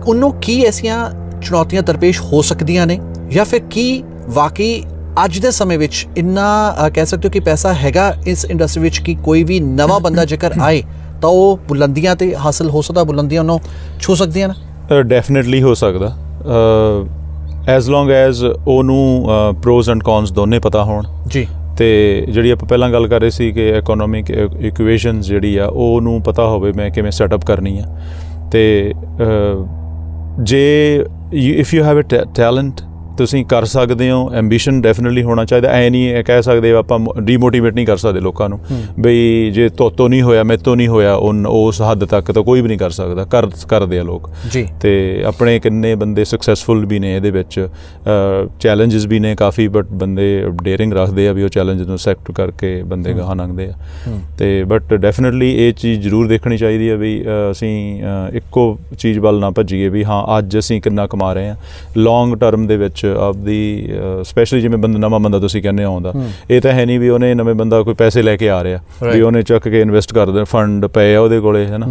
ਉਹਨੂੰ ਕੀ ਐਸੀਆਂ ਚੁਣੌਤੀਆਂ ਦਰਪੇਸ਼ ਹੋ ਸਕਦੀਆਂ ਨੇ, ਜਾਂ ਫਿਰ ਕੀ ਵਾਕਈ ਅੱਜ ਦੇ ਸਮੇਂ ਵਿੱਚ ਇੰਨਾ ਕਹਿ ਸਕਦੇ ਹੋ ਕਿ ਪੈਸਾ ਹੈਗਾ ਇਸ ਇੰਡਸਟਰੀ ਵਿੱਚ ਕਿ ਕੋਈ ਵੀ ਨਵਾਂ ਬੰਦਾ ਜੇਕਰ ਆਏ ਤਾਂ ਉਹ ਬੁਲੰਦੀਆਂ 'ਤੇ ਹਾਸਲ ਹੋ ਸਕਦਾ, ਬੁਲੰਦੀਆਂ ਉਹਨੂੰ ਛੂ ਸਕਦੀਆਂ ਨੇ? ਡੈਫੀਨੇਟਲੀ ਹੋ ਸਕਦਾ, ਐਜ਼ ਲੌਂਗ ਐਜ਼ ਉਹਨੂੰ ਪ੍ਰੋਜ਼ ਐਂਡ ਕੌਨਸ ਦੋਨੇ ਪਤਾ ਹੋਣ ਜੀ। ਅਤੇ ਜਿਹੜੀ ਆਪਾਂ ਪਹਿਲਾਂ ਗੱਲ ਕਰ ਰਹੇ ਸੀ ਕਿ ਇਕੋਨੋਮਿਕ ਇਕੁਏਸ਼ਨਸ ਜਿਹੜੀ ਆ ਉਹਨੂੰ ਪਤਾ ਹੋਵੇ ਮੈਂ ਕਿਵੇਂ ਸੈਟਅਪ ਕਰਨੀ ਆ। ਅਤੇ ਜੇ if you have a talent ਤੁਸੀਂ ਕਰ ਸਕਦੇ ਹੋ, ਐਂਬੀਸ਼ਨ ਡੈਫੀਨਿਟਲੀ ਹੋਣਾ ਚਾਹੀਦਾ। ਐਂ ਨਹੀਂ ਕਹਿ ਸਕਦੇ ਆਪਾਂ ਡੀਮੋਟੀਵੇਟ ਨਹੀਂ ਕਰ ਸਕਦੇ ਲੋਕਾਂ ਨੂੰ ਬਈ ਜੇ ਤੋਂ ਨਹੀਂ ਹੋਇਆ, ਮੇਰੇ ਤੋਂ ਨਹੀਂ ਹੋਇਆ, ਉਸ ਹੱਦ ਤੱਕ ਤਾਂ ਕੋਈ ਵੀ ਨਹੀਂ ਕਰ ਸਕਦਾ। ਕਰਦੇ ਆ ਲੋਕ ਜੀ। ਅਤੇ ਆਪਣੇ ਕਿੰਨੇ ਬੰਦੇ ਸਕਸੈਸਫੁਲ ਵੀ ਨੇ ਇਹਦੇ ਵਿੱਚ, ਚੈਲੰਜਿਸ ਵੀ ਨੇ ਕਾਫੀ, ਬਟ ਬੰਦੇ ਡੇਅਰਿੰਗ ਰੱਖਦੇ ਆ ਵੀ ਉਹ ਚੈਲੰਜ ਨੂੰ ਐਕਸੈਪਟ ਕਰਕੇ ਬੰਦੇ ਗਾਹਾਂ ਲੰਘਦੇ ਆ। ਅਤੇ ਬਟ ਡੈਫੀਨਿਟਲੀ ਇਹ ਚੀਜ਼ ਜ਼ਰੂਰ ਦੇਖਣੀ ਚਾਹੀਦੀ ਹੈ ਵੀ ਅਸੀਂ ਇੱਕੋ ਚੀਜ਼ ਵੱਲ ਨਾ ਭੱਜੀਏ ਵੀ ਹਾਂ ਅੱਜ ਅਸੀਂ ਕਿੰਨਾ ਕਮਾ ਰਹੇ ਹਾਂ। ਲੌਂਗ ਟਰਮ ਦੇ ਵਿੱਚ ਆਪਦੀ ਸਪੈਸ਼ਲੀ ਜਿਵੇਂ ਨਵਾਂ ਬੰਦਾ ਤੁਸੀਂ ਕਹਿੰਦੇ ਆਉਂਦਾ, ਇਹ ਤਾਂ ਹੈ ਨਹੀਂ ਵੀ ਉਹਨੇ ਨਵੇਂ ਬੰਦਾ ਕੋਈ ਪੈਸੇ ਲੈ ਕੇ ਆ ਰਿਹਾ ਵੀ ਉਹਨੇ ਚੱਕ ਕੇ ਇਨਵੈਸਟ ਕਰ ਦੇ, ਫੰਡ ਪਏ ਆ ਉਹਦੇ ਕੋਲੇ, ਹੈ ਨਾ,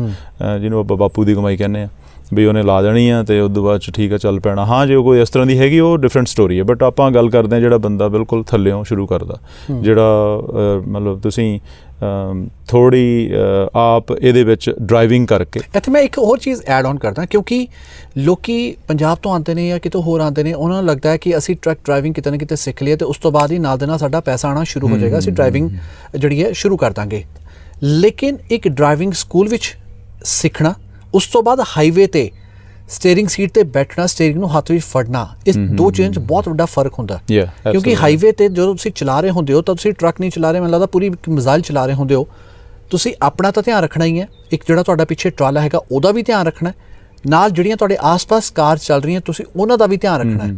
ਜਿਹਨੂੰ ਆਪਾਂ ਬਾਪੂ ਦੀ ਕਮਾਈ ਕਹਿੰਦੇ ਆ, ਵੀ ਉਹਨੇ ਲਾ ਦੇਣੀ ਆ ਅਤੇ ਉਸ ਤੋਂ ਬਾਅਦ 'ਚ ਠੀਕ ਆ ਚੱਲ ਪੈਣਾ। ਹਾਂ, ਜੇ ਕੋਈ ਇਸ ਤਰ੍ਹਾਂ ਦੀ ਹੈਗੀ ਉਹ ਡਿਫਰੈਂਟ ਸਟੋਰੀ ਹੈ, ਬਟ ਆਪਾਂ ਗੱਲ ਕਰਦੇ ਹਾਂ ਜਿਹੜਾ ਬੰਦਾ ਬਿਲਕੁਲ ਥੱਲਿਓਂ ਸ਼ੁਰੂ ਕਰਦਾ, ਜਿਹੜਾ ਮਤਲਬ ਤੁਸੀਂ ਥੋੜ੍ਹੀ ਆਪ ਇਹਦੇ ਵਿੱਚ ਡਰਾਈਵਿੰਗ ਕਰਕੇ। ਇੱਥੇ ਮੈਂ ਇੱਕ ਹੋਰ ਚੀਜ਼ ਐਡ ਔਨ ਕਰਦਾ, ਕਿਉਂਕਿ ਲੋਕੀ ਪੰਜਾਬ ਤੋਂ ਆਉਂਦੇ ਨੇ ਜਾਂ ਕਿਤੋਂ ਹੋਰ ਆਉਂਦੇ ਨੇ, ਉਹਨਾਂ ਨੂੰ ਲੱਗਦਾ ਹੈ ਕਿ ਅਸੀਂ ਟਰੱਕ ਡਰਾਈਵਿੰਗ ਕਿਤੇ ਨਾ ਕਿਤੇ ਸਿੱਖ ਲਈਏ ਅਤੇ ਉਸ ਤੋਂ ਬਾਅਦ ਹੀ ਨਾਲ ਦੇ ਨਾਲ ਸਾਡਾ ਪੈਸਾ ਆਉਣਾ ਸ਼ੁਰੂ ਹੋ ਜਾਏਗਾ, ਅਸੀਂ ਡਰਾਈਵਿੰਗ ਜਿਹੜੀ ਹੈ ਸ਼ੁਰੂ ਕਰ ਦਾਂਗੇ। ਲੇਕਿਨ ਇੱਕ ਡਰਾਈਵਿੰਗ ਸਕੂਲ ਵਿੱਚ ਸਿੱਖਣਾ, ਉਸ ਤੋਂ ਬਾਅਦ ਹਾਈਵੇ 'ਤੇ ਸਟੀਅਰਿੰਗ ਸੀਟ 'ਤੇ ਬੈਠਣਾ, ਸਟੀਅਰਿੰਗ ਨੂੰ ਹੱਥ ਵਿੱਚ ਫੜਨਾ, ਇਸ ਦੋ ਚੀਜ਼ਾਂ 'ਚ ਬਹੁਤ ਵੱਡਾ ਫਰਕ ਹੁੰਦਾ। ਕਿਉਂਕਿ ਹਾਈਵੇ 'ਤੇ ਜਦੋਂ ਤੁਸੀਂ ਚਲਾ ਰਹੇ ਹੁੰਦੇ ਹੋ ਤਾਂ ਤੁਸੀਂ ਟਰੱਕ ਨਹੀਂ ਚਲਾ ਰਹੇ, ਮੈਨੂੰ ਲੱਗਦਾ ਪੂਰੀ ਮਿਜ਼ਾਈਲ ਚਲਾ ਰਹੇ ਹੁੰਦੇ ਹੋ। ਤੁਸੀਂ ਆਪਣਾ ਤਾਂ ਧਿਆਨ ਰੱਖਣਾ ਹੀ ਹੈ, ਇੱਕ ਜਿਹੜਾ ਤੁਹਾਡਾ ਪਿੱਛੇ ਟਰਾਲਾ ਹੈਗਾ ਉਹਦਾ ਵੀ ਧਿਆਨ ਰੱਖਣਾ, ਨਾਲ ਜਿਹੜੀਆਂ ਤੁਹਾਡੇ ਆਸ-ਪਾਸ ਕਾਰ ਚੱਲ ਰਹੀਆਂ ਤੁਸੀਂ ਉਹਨਾਂ ਦਾ ਵੀ ਧਿਆਨ ਰੱਖਣਾ।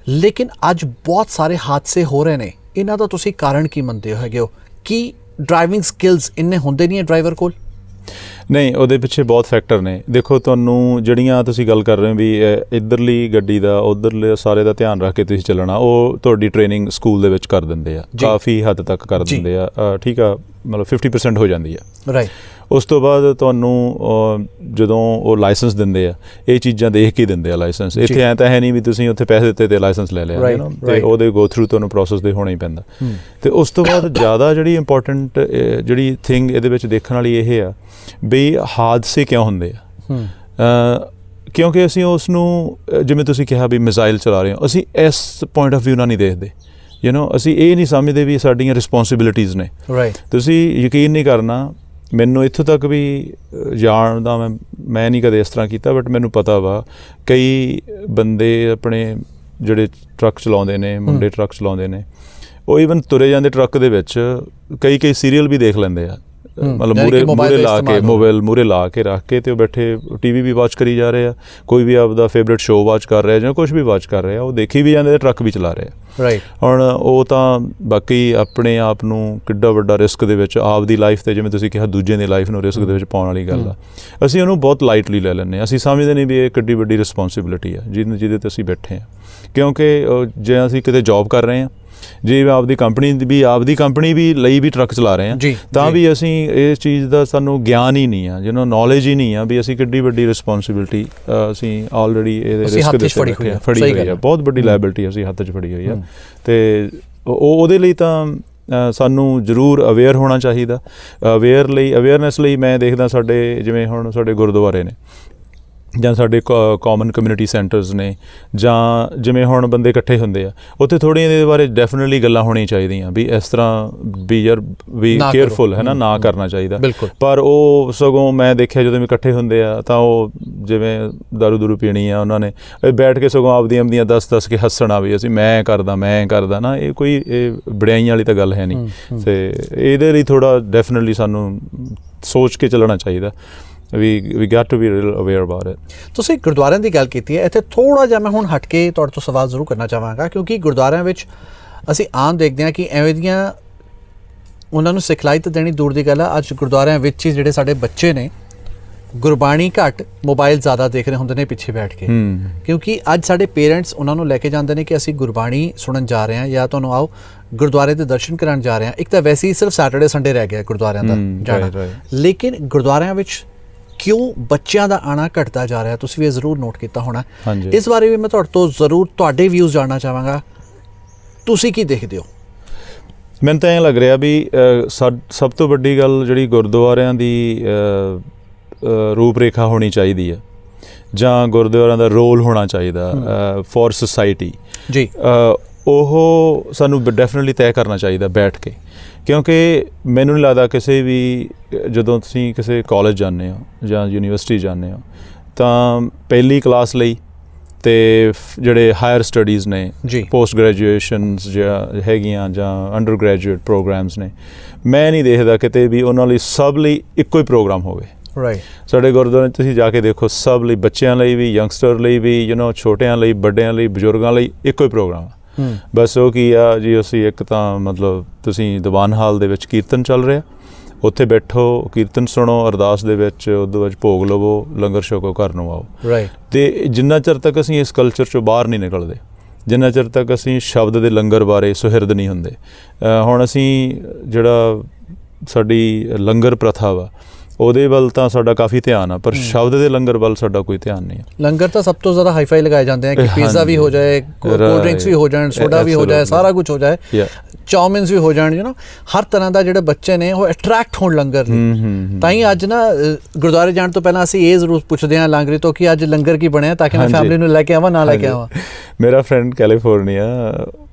ਲੇਕਿਨ ਅੱਜ ਬਹੁਤ ਸਾਰੇ ਹਾਦਸੇ ਹੋ ਰਹੇ ਨੇ, ਇਹਨਾਂ ਦਾ ਤੁਸੀਂ ਕਾਰਨ ਕੀ ਮੰਨਦੇ ਹੈਗੇ ਹੋ? ਕੀ ਡਰਾਈਵਿੰਗ ਸਕਿੱਲਸ ਇੰਨੇ ਹੁੰਦੇ ਨਹੀਂ ਹੈ ਡਰਾਈਵਰ ਕੋਲ? ਨਹੀਂ, ਉਹਦੇ ਪਿੱਛੇ ਬਹੁਤ ਫੈਕਟਰ ਨੇ। ਦੇਖੋ, ਤੁਹਾਨੂੰ ਜਿਹੜੀਆਂ ਤੁਸੀਂ ਗੱਲ ਕਰ ਰਹੇ ਹੋ ਵੀ ਇੱਧਰਲੀ ਗੱਡੀ ਦਾ ਉੱਧਰਲੇ ਸਾਰੇ ਦਾ ਧਿਆਨ ਰੱਖ ਕੇ ਤੁਸੀਂ ਚੱਲਣਾ, ਉਹ ਤੁਹਾਡੀ ਟ੍ਰੇਨਿੰਗ ਸਕੂਲ ਦੇ ਵਿੱਚ ਕਰ ਦਿੰਦੇ ਆ, ਕਾਫੀ ਹੱਦ ਤੱਕ ਕਰ ਦਿੰਦੇ ਆ, ਠੀਕ ਆ, ਮਤਲਬ 50% ਹੋ ਜਾਂਦੀ ਆ। ਰਾਈਟ। ਉਸ ਤੋਂ ਬਾਅਦ ਤੁਹਾਨੂੰ ਜਦੋਂ ਉਹ ਲਾਇਸੈਂਸ ਦਿੰਦੇ ਆ, ਇਹ ਚੀਜ਼ਾਂ ਦੇਖ ਕੇ ਦਿੰਦੇ ਆ ਲਾਇਸੈਂਸ। ਇੱਥੇ ਐਂ ਤਾਂ ਹੈ ਨਹੀਂ ਵੀ ਤੁਸੀਂ ਉੱਥੇ ਪੈਸੇ ਦਿੱਤੇ ਅਤੇ ਲਾਇਸੈਂਸ ਲੈ ਲਿਆ, ਅਤੇ ਉਹਦੇ ਗੋ ਥਰੂ ਤੁਹਾਨੂੰ ਪ੍ਰੋਸੈਸ ਦੇ ਹੋਣਾ ਹੀ ਪੈਂਦਾ। ਅਤੇ ਉਸ ਤੋਂ ਬਾਅਦ ਜ਼ਿਆਦਾ ਜਿਹੜੀ ਇੰਪੋਰਟੈਂਟ ਜਿਹੜੀ ਥਿੰਗ ਇਹਦੇ ਵਿੱਚ ਦੇਖਣ ਵਾਲੀ ਇਹ ਆ ਵੀ ਹਾਦਸੇ ਕਿਉਂ ਹੁੰਦੇ ਆ। ਕਿਉਂਕਿ ਅਸੀਂ ਉਸ ਨੂੰ ਜਿਵੇਂ ਤੁਸੀਂ ਕਿਹਾ ਵੀ ਮਿਜ਼ਾਈਲ ਚਲਾ ਰਹੇ ਹੋ, ਅਸੀਂ ਇਸ ਪੁਆਇੰਟ ਆਫ ਵਿਊ ਨਾਲ ਨਹੀਂ ਦੇਖਦੇ। ਅਸੀਂ ਇਹ ਨਹੀਂ ਸਮਝਦੇ ਵੀ ਸਾਡੀਆਂ ਰਿਸਪੋਂਸੀਬਿਲਿਟੀਜ਼ ਨੇ। ਤੁਸੀਂ ਯਕੀਨ ਨਹੀਂ ਕਰਨਾ, ਮੈਨੂੰ ਇੱਥੋਂ ਤੱਕ ਵੀ ਜਾਣ ਦਾ ਮੈਂ ਨਹੀਂ ਕਦੇ ਇਸ ਤਰ੍ਹਾਂ ਕੀਤਾ, ਬਟ ਮੈਨੂੰ ਪਤਾ ਵਾ ਕਈ ਬੰਦੇ ਆਪਣੇ ਜਿਹੜੇ ਟਰੱਕ ਚਲਾਉਂਦੇ ਨੇ, ਮੁੰਡੇ ਟਰੱਕ ਚਲਾਉਂਦੇ ਨੇ, ਉਹ ਈਵਨ ਤੁਰੇ ਜਾਂਦੇ ਟਰੱਕ ਦੇ ਵਿੱਚ ਕਈ ਸੀਰੀਅਲ ਵੀ ਦੇਖ ਲੈਂਦੇ ਆ, ਮਤਲਬ ਮੂਹਰੇ ਲਾ ਕੇ, ਮੋਬਾਈਲ ਮੂਹਰੇ ਲਾ ਕੇ ਰੱਖ ਕੇ, ਤੇ ਉਹ ਬੈਠੇ TV ਵੀ ਵਾਚ ਕਰੀ ਜਾ ਰਹੇ ਆ, ਕੋਈ ਵੀ ਆਪਦਾ ਫੇਵਰੇਟ ਸ਼ੋਅ ਵਾਚ ਕਰ ਰਿਹਾ ਜਾਂ ਕੁਛ ਵੀ ਵਾਚ ਕਰ ਰਿਹਾ, ਉਹ ਦੇਖੀ ਵੀ ਜਾਂਦੇ, ਟਰੱਕ ਵੀ ਚਲਾ ਰਹੇ ਆ। ਹੁਣ ਉਹ ਤਾਂ ਬਾਕੀ ਆਪਣੇ ਆਪ ਨੂੰ ਕਿੱਡਾ ਵੱਡਾ ਰਿਸਕ ਦੇ ਵਿੱਚ, ਆਪ ਦੀ ਲਾਈਫ ਤੇ ਜਿਵੇਂ ਤੁਸੀਂ ਕਿਹਾ ਦੂਜੇ ਦੀ ਲਾਈਫ ਨੂੰ ਰਿਸਕ ਦੇ ਵਿੱਚ ਪਾਉਣ ਵਾਲੀ ਗੱਲ ਆ। ਅਸੀਂ ਉਹਨੂੰ ਬਹੁਤ ਲਾਈਟਲੀ ਲੈ ਲੈਂਦੇ ਹਾਂ। ਅਸੀਂ ਸਮਝਦੇ ਨਹੀਂ ਵੀ ਇਹ ਕਿੱਡੀ ਵੱਡੀ ਰਿਸਪੋਂਸੀਬਿਲਿਟੀ ਆ ਜਿਹਦੇ ਤੇ ਅਸੀਂ ਬੈਠੇ ਹਾਂ। ਕਿਉਂਕਿ ਜੇ ਅਸੀਂ ਕਿਤੇ ਜੋਬ ਕਰ ਰਹੇ ਹਾਂ, ਜੇ ਆਪਦੀ ਕੰਪਨੀ ਵੀ ਲਈ ਵੀ ਟਰੱਕ ਚਲਾ ਰਹੇ ਹਾਂ, ਤਾਂ ਵੀ ਅਸੀਂ ਇਸ ਚੀਜ਼ ਦਾ ਸਾਨੂੰ ਗਿਆਨ ਹੀ ਨਹੀਂ ਆ, ਨੌਲੇਜ ਹੀ ਨਹੀਂ ਆ ਵੀ ਅਸੀਂ ਕਿੱਡੀ ਵੱਡੀ ਰਿਸਪੋਂਸੀਬਿਲਿਟੀ ਅਸੀਂ ਆਲਰੇਡੀ ਇਹਦੇ ਰਿਸਕ ਦੇ ਫੜੀ ਹੋਈ ਆ, ਬਹੁਤ ਵੱਡੀ ਲਾਇਬਿਲਿਟੀ ਅਸੀਂ ਹੱਥ 'ਚ ਫੜੀ ਹੋਈ ਆ। ਅਤੇ ਉਹਦੇ ਲਈ ਤਾਂ ਸਾਨੂੰ ਜ਼ਰੂਰ ਅਵੇਅਰ ਹੋਣਾ ਚਾਹੀਦਾ। ਅਵੇਅਰਨੈਸ ਲਈ ਮੈਂ ਦੇਖਦਾ ਸਾਡੇ ਜਿਵੇਂ ਹੁਣ ਸਾਡੇ ਗੁਰਦੁਆਰੇ ਨੇ, ਜਾਂ ਸਾਡੇ ਕਾਮਨ ਕਮਿਊਨਿਟੀ ਸੈਂਟਰਸ ਨੇ, ਜਾਂ ਜਿਵੇਂ ਹੁਣ ਬੰਦੇ ਇਕੱਠੇ ਹੁੰਦੇ ਆ, ਉੱਥੇ ਥੋੜ੍ਹੀਆਂ ਇਹਦੇ ਬਾਰੇ ਡੈਫੀਨੇਟਲੀ ਗੱਲਾਂ ਹੋਣੀਆਂ ਚਾਹੀਦੀਆਂ ਵੀ ਇਸ ਤਰ੍ਹਾਂ ਵੀ ਕੇਅਰਫੁਲ ਹੈ ਨਾ ਕਰਨਾ ਚਾਹੀਦਾ। ਪਰ ਉਹ ਸਗੋਂ ਮੈਂ ਦੇਖਿਆ ਜਦੋਂ ਵੀ ਇਕੱਠੇ ਹੁੰਦੇ ਆ ਤਾਂ ਉਹ ਜਿਵੇਂ ਦਾਰੂ ਦੂਰੂ ਪੀਣੀ ਆ, ਉਹਨਾਂ ਨੇ ਬੈਠ ਕੇ ਸਗੋਂ ਆਪਦੀਆਂ ਦੱਸ ਕੇ ਹੱਸਣਾ ਵੀ ਅਸੀਂ ਮੈਂ ਕਰਦਾ ਨਾ, ਇਹ ਕੋਈ ਵਡਿਆਈਆਂ ਵਾਲੀ ਤਾਂ ਗੱਲ ਹੈ ਨਹੀਂ। ਅਤੇ ਇਹਦੇ ਲਈ ਥੋੜ੍ਹਾ ਡੈਫੀਨੇਟਲੀ ਸਾਨੂੰ ਸੋਚ ਕੇ ਚੱਲਣਾ ਚਾਹੀਦਾ। We got to be real aware about it. ਤੁਸੀਂ ਗੁਰਦੁਆਰਿਆਂ ਦੀ ਗੱਲ ਕੀਤੀ ਹੈ, ਇੱਥੇ ਥੋੜ੍ਹਾ ਜਿਹਾ ਮੈਂ ਹੁਣ ਹਟ ਕੇ ਤੁਹਾਡੇ ਤੋਂ ਸਵਾਲ ਜ਼ਰੂਰ ਕਰਨਾ ਚਾਹਾਂਗਾ, ਕਿਉਂਕਿ ਗੁਰਦੁਆਰਿਆਂ ਵਿੱਚ ਅਸੀਂ ਆਮ ਦੇਖਦੇ ਹਾਂ ਕਿ ਐਵੇਂ ਦੀਆਂ ਉਹਨਾਂ ਨੂੰ ਸਿਖਲਾਈ ਤਾਂ ਦੇਣੀ ਦੂਰ ਦੀ ਗੱਲ ਆ, ਅੱਜ ਗੁਰਦੁਆਰਿਆਂ ਵਿੱਚ ਹੀ ਜਿਹੜੇ ਸਾਡੇ ਬੱਚੇ ਨੇ ਗੁਰਬਾਣੀ ਘੱਟ, ਮੋਬਾਈਲ ਜ਼ਿਆਦਾ ਦੇਖ ਰਹੇ ਹੁੰਦੇ ਨੇ ਪਿੱਛੇ ਬੈਠ ਕੇ। ਕਿਉਂਕਿ ਅੱਜ ਸਾਡੇ ਪੇਰੈਂਟਸ ਉਹਨਾਂ ਨੂੰ ਲੈ ਕੇ ਜਾਂਦੇ ਨੇ ਕਿ ਅਸੀਂ ਗੁਰਬਾਣੀ ਸੁਣਨ ਜਾ ਰਹੇ ਹਾਂ ਜਾਂ ਤੁਹਾਨੂੰ ਆਓ ਗੁਰਦੁਆਰੇ ਦੇ ਦਰਸ਼ਨ ਕਰਨ ਜਾ ਰਹੇ ਹਾਂ। ਇੱਕ ਤਾਂ ਵੈਸੇ ਹੀ ਸਿਰਫ ਸੈਟਰਡੇ ਸੰਡੇ ਰਹਿ ਗਿਆ ਗੁਰਦੁਆਰਿਆਂ ਦਾ ਜਾਣਾ, ਲੇਕਿਨ ਗੁਰਦੁਆਰਿਆਂ ਵਿੱਚ ਕਿਉਂ ਬੱਚਿਆਂ ਦਾ ਆਉਣਾ ਘਟਦਾ ਜਾ ਰਿਹਾ? ਤੁਸੀਂ ਵੀ ਇਹ ਜ਼ਰੂਰ ਨੋਟ ਕੀਤਾ ਹੋਣਾ। ਇਸ ਬਾਰੇ ਵੀ ਮੈਂ ਤੁਹਾਡੇ ਤੋਂ ਜ਼ਰੂਰ ਤੁਹਾਡੇ ਵਿਊਜ਼ ਜਾਣਨਾ ਚਾਹਾਂਗਾ, ਤੁਸੀਂ ਕੀ ਦੇਖਦੇ ਹੋ? ਮੈਨੂੰ ਤਾਂ ਐਂ ਲੱਗ ਰਿਹਾ ਵੀ ਸਭ ਤੋਂ ਵੱਡੀ ਗੱਲ ਜਿਹੜੀ ਗੁਰਦੁਆਰਿਆਂ ਦੀ ਰੂਪ ਰੇਖਾ ਹੋਣੀ ਚਾਹੀਦੀ ਹੈ, ਜਾਂ ਗੁਰਦੁਆਰਿਆਂ ਦਾ ਰੋਲ ਹੋਣਾ ਚਾਹੀਦਾ ਫੋਰ ਸੁਸਾਇਟੀ ਜੀ, ਉਹ ਸਾਨੂੰ ਡੈਫੀਨੇਟਲੀ ਤੈਅ ਕਰਨਾ ਚਾਹੀਦਾ ਬੈਠ ਕੇ। ਕਿਉਂਕਿ ਮੈਨੂੰ ਨਹੀਂ ਲੱਗਦਾ ਕਿਸੇ ਵੀ, ਜਦੋਂ ਤੁਸੀਂ ਕਿਸੇ ਕਾਲਜ ਜਾਂਦੇ ਹੋ ਜਾਂ ਯੂਨੀਵਰਸਿਟੀ ਜਾਂਦੇ ਹੋ, ਤਾਂ ਪਹਿਲੀ ਕਲਾਸ ਲਈ ਅਤੇ ਜਿਹੜੇ ਹਾਇਰ ਸਟੱਡੀਜ਼ ਨੇ, ਪੋਸਟ ਗ੍ਰੈਜੂਏਸ਼ਨਸ ਜਾਂ ਹੈਗੀਆਂ, ਜਾਂ ਅੰਡਰ ਗ੍ਰੈਜੂਏਟ ਪ੍ਰੋਗਰਾਮਸ ਨੇ, ਮੈਂ ਨਹੀਂ ਦੇਖਦਾ ਕਿਤੇ ਵੀ ਉਹਨਾਂ ਲਈ ਸਭ ਲਈ ਇੱਕੋ ਹੀ ਪ੍ਰੋਗਰਾਮ ਹੋਵੇ। ਸਾਡੇ ਗੁਰਦੁਆਰੇ ਤੁਸੀਂ ਜਾ ਕੇ ਦੇਖੋ, ਸਭ ਲਈ, ਬੱਚਿਆਂ ਲਈ ਵੀ, ਯੰਗਸਟਰ ਲਈ ਵੀ, ਛੋਟਿਆਂ ਲਈ, ਵੱਡਿਆਂ ਲਈ, ਬਜ਼ੁਰਗਾਂ ਲਈ ਇੱਕੋ ਹੀ ਪ੍ਰੋਗਰਾਮ ਆ। ਬਸ ਉਹ ਕੀ ਆ ਜੀ, ਅਸੀਂ ਇੱਕ ਤਾਂ ਮਤਲਬ ਤੁਸੀਂ ਦੀਵਾਨ ਹਾਲ ਦੇ ਵਿੱਚ ਕੀਰਤਨ ਚੱਲ ਰਿਹਾ, ਉੱਥੇ ਬੈਠੋ, ਕੀਰਤਨ ਸੁਣੋ, ਅਰਦਾਸ ਦੇ ਵਿੱਚ ਉਹਦੇ ਵਿੱਚ ਭੋਗ ਲਵੋ, ਲੰਗਰ ਛਕੋ, ਘਰ ਨੂੰ ਆਓ। ਅਤੇ ਜਿੰਨਾ ਚਿਰ ਤੱਕ ਅਸੀਂ ਇਸ ਕਲਚਰ 'ਚੋਂ ਬਾਹਰ ਨਹੀਂ ਨਿਕਲਦੇ, ਜਿੰਨਾ ਚਿਰ ਤੱਕ ਅਸੀਂ ਸ਼ਬਦ ਦੇ ਲੰਗਰ ਬਾਰੇ ਸੁਹਿਰਦ ਨਹੀਂ ਹੁੰਦੇ। ਹੁਣ ਅਸੀਂ ਜਿਹੜਾ ਸਾਡੀ ਲੰਗਰ ਪ੍ਰਥਾ ਵਾ, ਉਹਦੇ ਵੱਲ ਤਾਂ ਸਾਡਾ ਕਾਫੀ ਧਿਆਨ ਆ, ਪਰ ਸ਼ਬਦ ਦੇ ਲੰਗਰ ਵੱਲ ਸਾਡਾ ਕੋਈ ਧਿਆਨ ਨਹੀਂ ਆ। ਲੰਗਰ ਤਾਂ ਸਭ ਤੋਂ ਜ਼ਿਆਦਾ ਹਾਈਫਾਈ ਲਗਾਏ ਜਾਂਦੇ ਆ ਕਿ ਪੀਜ਼ਾ ਵੀ ਹੋ ਜਾਏ, ਕੋਲਡ ਡਰਿੰਕਸ ਵੀ ਹੋ ਜਾਣ, ਸੋਡਾ ਵੀ ਹੋ ਜਾਏ, ਸਾਰਾ ਕੁਝ ਹੋ ਜਾਏ, ਚਾਊਮਿਨਸ ਵੀ ਹੋ ਜਾਣ, ਹਰ ਤਰ੍ਹਾਂ ਦਾ ਜਿਹੜੇ ਬੱਚੇ ਨੇ ਉਹ ਅਟਰੈਕਟ ਹੋਣ ਲੰਗਰ ਲਈ। ਤਾਂ ਹੀ ਅੱਜ ਨਾ ਗੁਰਦੁਆਰੇ ਜਾਣ ਤੋਂ ਪਹਿਲਾਂ ਅਸੀਂ ਇਹ ਜ਼ਰੂਰ ਪੁੱਛਦੇ ਹਾਂ ਲਾਂਗਰੀ ਤੋਂ ਕਿ ਅੱਜ ਲੰਗਰ ਕੀ ਬਣਿਆ, ਤਾਂ ਕਿ ਮੈਂ ਫੈਮਿਲੀ ਨੂੰ ਲੈ ਕੇ ਆਵਾਂ, ਨਾ ਲੈ ਕੇ ਆਵਾਂ। ਮੇਰਾ ਫਰੈਂਡ ਕੈਲੀਫੋਰਨੀਆ,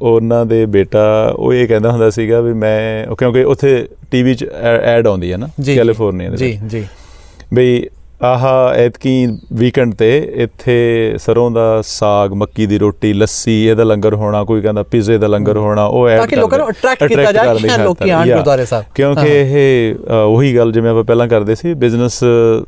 ਉਹਨਾਂ ਦੇ ਬੇਟਾ ਉਹ ਇਹ ਕਹਿੰਦਾ ਹੁੰਦਾ ਸੀਗਾ ਵੀ ਮੈਂ, ਕਿਉਂਕਿ ਉੱਥੇ TV 'ਚ ਐਡ ਆਉਂਦੀ ਹੈ ਨਾ ਕੈਲੀਫੋਰਨੀਆ ਦੇ ਵਿੱਚ, ਬਈ ਆਹ ਐਤਕੀ ਵੀਕਐਂਡ 'ਤੇ ਇੱਥੇ ਸਰੋਂ ਦਾ ਸਾਗ, ਮੱਕੀ ਦੀ ਰੋਟੀ, ਲੱਸੀ, ਇਹਦਾ ਲੰਗਰ ਹੋਣਾ, ਕੋਈ ਕਹਿੰਦਾ ਪੀਜ਼ੇ ਦਾ ਲੰਗਰ ਹੋਣਾ, ਉਹ ਐਡ ਕਰਕੇ ਲੋਕਾਂ ਨੂੰ ਅਟਰੈਕਟ ਕੀਤਾ ਜਾਏ, ਲੋਕੀ ਆਉਣ ਗੁਰਦੁਆਰੇ ਸਾਹਿਬ। ਕਿਉਂਕਿ ਇਹ ਉਹੀ ਗੱਲ ਜਿਵੇਂ ਆਪਾਂ ਪਹਿਲਾਂ ਕਰਦੇ ਸੀ, ਬਿਜ਼ਨਸ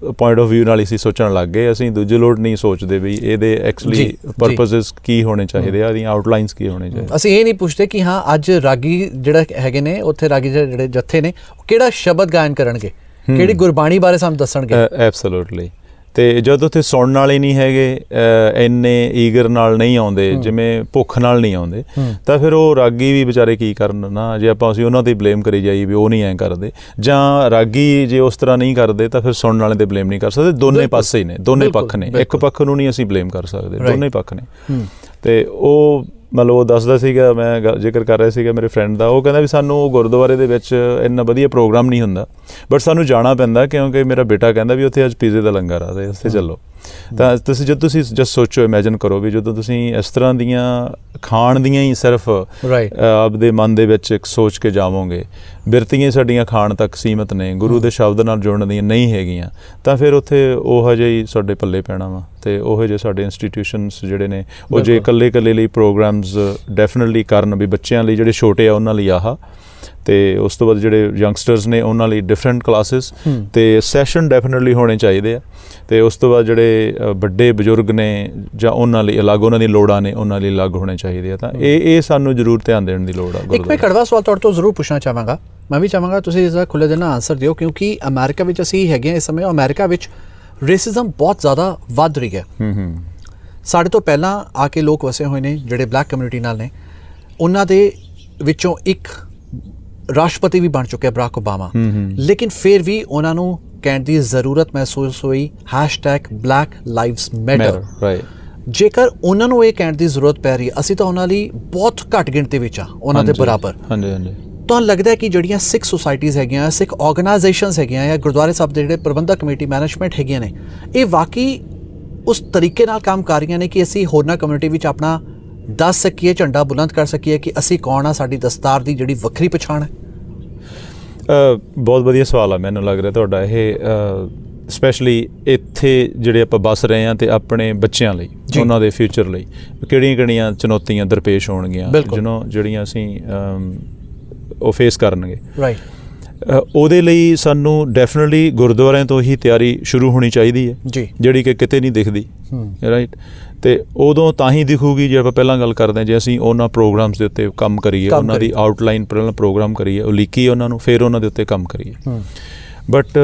ਪੁਆਇੰਟ ਆਫ ਵਿਊ ਨਾਲ ਹੀ ਅਸੀਂ ਸੋਚਣ ਲੱਗ ਗਏ। ਅਸੀਂ ਦੂਜੇ ਲੋਟ ਨਹੀਂ ਸੋਚਦੇ ਵੀ ਇਹਦੇ ਐਕਚੁਅਲੀ ਪਰਪਸਿਸ ਕੀ ਹੋਣੇ ਚਾਹੀਦੇ ਆ, ਇਹਦੀਆਂ ਆਊਟਲਾਈਨਸ ਕੀ ਹੋਣੇ ਚਾਹੀਦੇ। ਅਸੀਂ ਇਹ ਨਹੀਂ ਪੁੱਛਦੇ ਕਿ ਹਾਂ ਅੱਜ ਰਾਗੀ ਜਿਹੜਾ ਹੈਗੇ ਨੇ, ਉੱਥੇ ਰਾਗੀ ਜਿਹੜੇ ਜੱਥੇ ਨੇ, ਕਿਹੜਾ ਸ਼ਬਦ ਗਾਇਨ ਕਰਨਗੇ, ਕਿਹੜੀ ਗੁਰਬਾਣੀ ਬਾਰੇ ਸਾਨੂੰ ਦੱਸਣਗੇ। ਐਬਸੋਲੂਟਲੀ। ਅਤੇ ਜਦੋਂ ਉੱਥੇ ਸੁਣਨ ਵਾਲੇ ਨਹੀਂ ਹੈਗੇ, ਇੰਨੇ ਈਗਰ ਨਾਲ ਨਹੀਂ ਆਉਂਦੇ, ਜਿਵੇਂ ਭੁੱਖ ਨਾਲ ਨਹੀਂ ਆਉਂਦੇ, ਤਾਂ ਫਿਰ ਉਹ ਰਾਗੀ ਵੀ ਵਿਚਾਰੇ ਕੀ ਕਰਨ ਨਾ, ਜੇ ਅਸੀਂ ਉਹਨਾਂ 'ਤੇ ਬਲੇਮ ਕਰੀ ਜਾਈਏ ਵੀ ਉਹ ਨਹੀਂ ਐਂ ਕਰਦੇ, ਜਾਂ ਰਾਗੀ ਜੇ ਉਸ ਤਰ੍ਹਾਂ ਨਹੀਂ ਕਰਦੇ ਤਾਂ ਫਿਰ ਸੁਣਨ ਵਾਲੇ 'ਤੇ ਬਲੇਮ ਨਹੀਂ ਕਰ ਸਕਦੇ। ਦੋਨੇ ਪਾਸੇ ਹੀ ਨੇ, ਦੋਨੇ ਪੱਖ ਨੇ, ਇੱਕ ਪੱਖ ਨੂੰ ਨਹੀਂ ਅਸੀਂ ਬਲੇਮ ਕਰ ਸਕਦੇ, ਦੋਨੇ ਪੱਖ ਨੇ। ਅਤੇ ਉਹ ਮਤਲਬ ਉਹ ਦੱਸਦਾ ਸੀਗਾ, ਮੈਂ ਜ਼ਿਕਰ ਕਰ ਰਿਹਾ ਸੀਗਾ ਮੇਰੇ ਫਰੈਂਡ ਦਾ, ਉਹ ਕਹਿੰਦਾ ਵੀ ਸਾਨੂੰ ਗੁਰਦੁਆਰੇ ਦੇ ਵਿੱਚ ਇੰਨਾ ਵਧੀਆ ਪ੍ਰੋਗਰਾਮ ਨਹੀਂ ਹੁੰਦਾ, ਬਟ ਸਾਨੂੰ ਜਾਣਾ ਪੈਂਦਾ ਕਿਉਂਕਿ ਮੇਰਾ ਬੇਟਾ ਕਹਿੰਦਾ ਵੀ ਉੱਥੇ ਅੱਜ ਪੀਜ਼ੇ ਦਾ ਲੰਗਰ ਆ, ਅਤੇ ਉੱਥੇ ਚੱਲੋ। ਤਾਂ ਤੁਸੀਂ ਜਦੋਂ ਤੁਸੀਂ ਜਸਟ ਸੋਚੋ, ਇਮੈਜਿਨ ਕਰੋ ਵੀ ਜਦੋਂ ਤੁਸੀਂ ਇਸ ਤਰ੍ਹਾਂ ਦੀਆਂ ਖਾਣ ਦੀਆਂ ਹੀ ਸਿਰਫ ਆਪਦੇ ਮਨ ਦੇ ਵਿੱਚ ਇੱਕ ਸੋਚ ਕੇ ਜਾਵੋਗੇ, ਬਿਰਤੀਆਂ ਸਾਡੀਆਂ ਖਾਣ ਤੱਕ ਸੀਮਤ ਨੇ, ਗੁਰੂ ਦੇ ਸ਼ਬਦ ਨਾਲ ਜੁੜਨ ਦੀਆਂ ਨਹੀਂ ਹੈਗੀਆਂ, ਤਾਂ ਫਿਰ ਉੱਥੇ ਉਹੋ ਜਿਹਾ ਹੀ ਸਾਡੇ ਪੱਲੇ ਪੈਣਾ ਵਾ। ਅਤੇ ਉਹੋ ਜਿਹੇ ਸਾਡੇ ਇੰਸਟੀਟਿਊਸ਼ਨਸ ਜਿਹੜੇ ਨੇ ਉਹ ਜੇ ਇਕੱਲੇ ਲਈ ਪ੍ਰੋਗਰਾਮਸ ਡੈਫੀਨੇਟਲੀ ਕਰਨ ਵੀ ਬੱਚਿਆਂ ਲਈ ਜਿਹੜੇ ਛੋਟੇ ਆ ਉਹਨਾਂ ਲਈ ਆਹ, ਅਤੇ ਉਸ ਤੋਂ ਬਾਅਦ ਜਿਹੜੇ ਯੰਗਸਟਰਸ ਨੇ ਉਹਨਾਂ ਲਈ ਡਿਫਰੈਂਟ ਕਲਾਸਿਸ ਅਤੇ ਸੈਸ਼ਨ ਡੈਫੀਨੇਟਲੀ ਹੋਣੇ ਚਾਹੀਦੇ ਆ। ਅਤੇ ਉਸ ਤੋਂ ਬਾਅਦ ਜਿਹੜੇ ਵੱਡੇ ਬਜ਼ੁਰਗ ਨੇ ਜਾਂ ਉਹਨਾਂ ਲਈ ਅਲੱਗ, ਉਹਨਾਂ ਦੀਆਂ ਲੋੜਾਂ ਨੇ ਉਹਨਾਂ ਲਈ ਅਲੱਗ ਹੋਣੇ ਚਾਹੀਦੇ ਆ। ਤਾਂ ਇਹ ਸਾਨੂੰ ਜ਼ਰੂਰ ਧਿਆਨ ਦੇਣ ਦੀ ਲੋੜ ਆ। ਇੱਕ ਮੈਂ ਕੜਵਾ ਸਵਾਲ ਤੁਹਾਡੇ ਤੋਂ ਜ਼ਰੂਰ ਪੁੱਛਣਾ ਚਾਹਾਂਗਾ, ਮੈਂ ਵੀ ਚਾਹਾਂਗਾ ਤੁਸੀਂ ਇਸਦਾ ਖੁੱਲ੍ਹੇ ਦਿਲ ਨਾਲ ਆਨਸਰ ਦਿਓ, ਕਿਉਂਕਿ ਅਮਰੀਕਾ ਵਿੱਚ ਅਸੀਂ ਹੈਗੇ ਹਾਂ ਇਸ ਸਮੇਂ, ਅਮਰੀਕਾ ਵਿੱਚ ਰੇਸਿਜ਼ਮ ਬਹੁਤ ਜ਼ਿਆਦਾ ਵੱਧ ਰਹੀ ਹੈ। ਸਾਡੇ ਤੋਂ ਪਹਿਲਾਂ ਆ ਕੇ ਲੋਕ ਵਸੇ ਹੋਏ ਨੇ ਜਿਹੜੇ ਬਲੈਕ ਕਮਿਊਨਿਟੀ ਨਾਲ ਨੇ, ਉਹਨਾਂ ਦੇ ਵਿੱਚੋਂ ਇੱਕ ਰਾਸ਼ਟਰਪਤੀ ਵੀ ਬਣ ਚੁੱਕਿਆ ਬਰਾਕ ਓਬਾਮਾ, ਲੇਕਿਨ ਫਿਰ ਵੀ ਉਹਨਾਂ ਨੂੰ ਕਹਿਣ ਦੀ ਜ਼ਰੂਰਤ ਮਹਿਸੂਸ ਹੋਈ #Black Lives Matter। ਜੇਕਰ ਉਹਨਾਂ ਨੂੰ ਇਹ ਕਹਿਣ ਦੀ ਜ਼ਰੂਰਤ ਪੈ ਰਹੀ ਹੈ, ਅਸੀਂ ਤਾਂ ਉਹਨਾਂ ਲਈ ਬਹੁਤ ਘੱਟ ਗਿਣਤੀ ਵਿੱਚ ਆ, ਉਹਨਾਂ ਦੇ ਬਰਾਬਰ। ਤੁਹਾਨੂੰ ਲੱਗਦਾ ਹੈ ਕਿ ਜਿਹੜੀਆਂ ਸਿੱਖ ਸੁਸਾਇਟੀਜ਼ ਹੈਗੀਆਂ, ਸਿੱਖ ਆਰਗੇਨਾਈਜੇਸ਼ਨਸ ਹੈਗੀਆਂ ਜਾਂ ਗੁਰਦੁਆਰੇ ਸਾਹਿਬ ਦੇ ਜਿਹੜੇ ਪ੍ਰਬੰਧਕ ਕਮੇਟੀ ਮੈਨੇਜਮੈਂਟ ਹੈਗੀਆਂ ਨੇ, ਇਹ ਵਾਕਈ ਉਸ ਤਰੀਕੇ ਨਾਲ ਕੰਮ ਕਰ ਰਹੀਆਂ ਨੇ ਕਿ ਅਸੀਂ ਹੋਰਨਾਂ ਕਮਿਊਨਿਟੀ ਵਿੱਚ ਆਪਣਾ ਦੱਸ ਸਕੀਏ, ਝੰਡਾ ਬੁਲੰਦ ਕਰ ਸਕੀਏ ਕਿ ਅਸੀਂ ਕੌਣ ਆ, ਸਾਡੀ ਦਸਤਾਰ ਦੀ ਜਿਹੜੀ ਵੱਖਰੀ ਪਛਾਣ ਹੈ? ਬਹੁਤ ਵਧੀਆ ਸਵਾਲ ਆ ਮੈਨੂੰ ਲੱਗ ਰਿਹਾ ਤੁਹਾਡਾ ਇਹ, ਸਪੈਸ਼ਲੀ ਇੱਥੇ ਜਿਹੜੇ ਆਪਾਂ ਵੱਸ ਰਹੇ ਹਾਂ ਅਤੇ ਆਪਣੇ ਬੱਚਿਆਂ ਲਈ, ਉਹਨਾਂ ਦੇ ਫਿਊਚਰ ਲਈ ਕਿਹੜੀਆਂ ਚੁਣੌਤੀਆਂ ਦਰਪੇਸ਼ ਹੋਣਗੀਆਂ ਜਿਹੜੀਆਂ ਅਸੀਂ ਉਹ ਫੇਸ ਕਰਨਗੇ। ਉਹਦੇ ਲਈ ਸਾਨੂੰ ਡੈਫੀਨੇਟਲੀ ਗੁਰਦੁਆਰਿਆਂ ਤੋਂ ਹੀ ਤਿਆਰੀ ਸ਼ੁਰੂ ਹੋਣੀ ਚਾਹੀਦੀ ਹੈ, ਜਿਹੜੀ ਕਿ ਕਿਤੇ ਨਹੀਂ ਦਿਖਦੀ, ਰਾਈਟ। ਅਤੇ ਉਦੋਂ ਤਾਂ ਹੀ ਦਿਖੂਗੀ ਜੇ ਆਪਾਂ ਪਹਿਲਾਂ ਗੱਲ ਕਰਦੇ ਹਾਂ, ਜੇ ਅਸੀਂ ਉਹਨਾਂ ਪ੍ਰੋਗਰਾਮਸ ਦੇ ਉੱਤੇ ਕੰਮ ਕਰੀਏ, ਉਹਨਾਂ ਦੀ ਆਊਟਲਾਈਨ ਪਹਿਲਾਂ ਪ੍ਰੋਗਰਾਮ ਕਰੀਏ, ਉਲੀਕੀਏ ਉਹਨਾਂ ਨੂੰ, ਫਿਰ ਉਹਨਾਂ ਦੇ ਉੱਤੇ ਕੰਮ ਕਰੀਏ। ਬਟ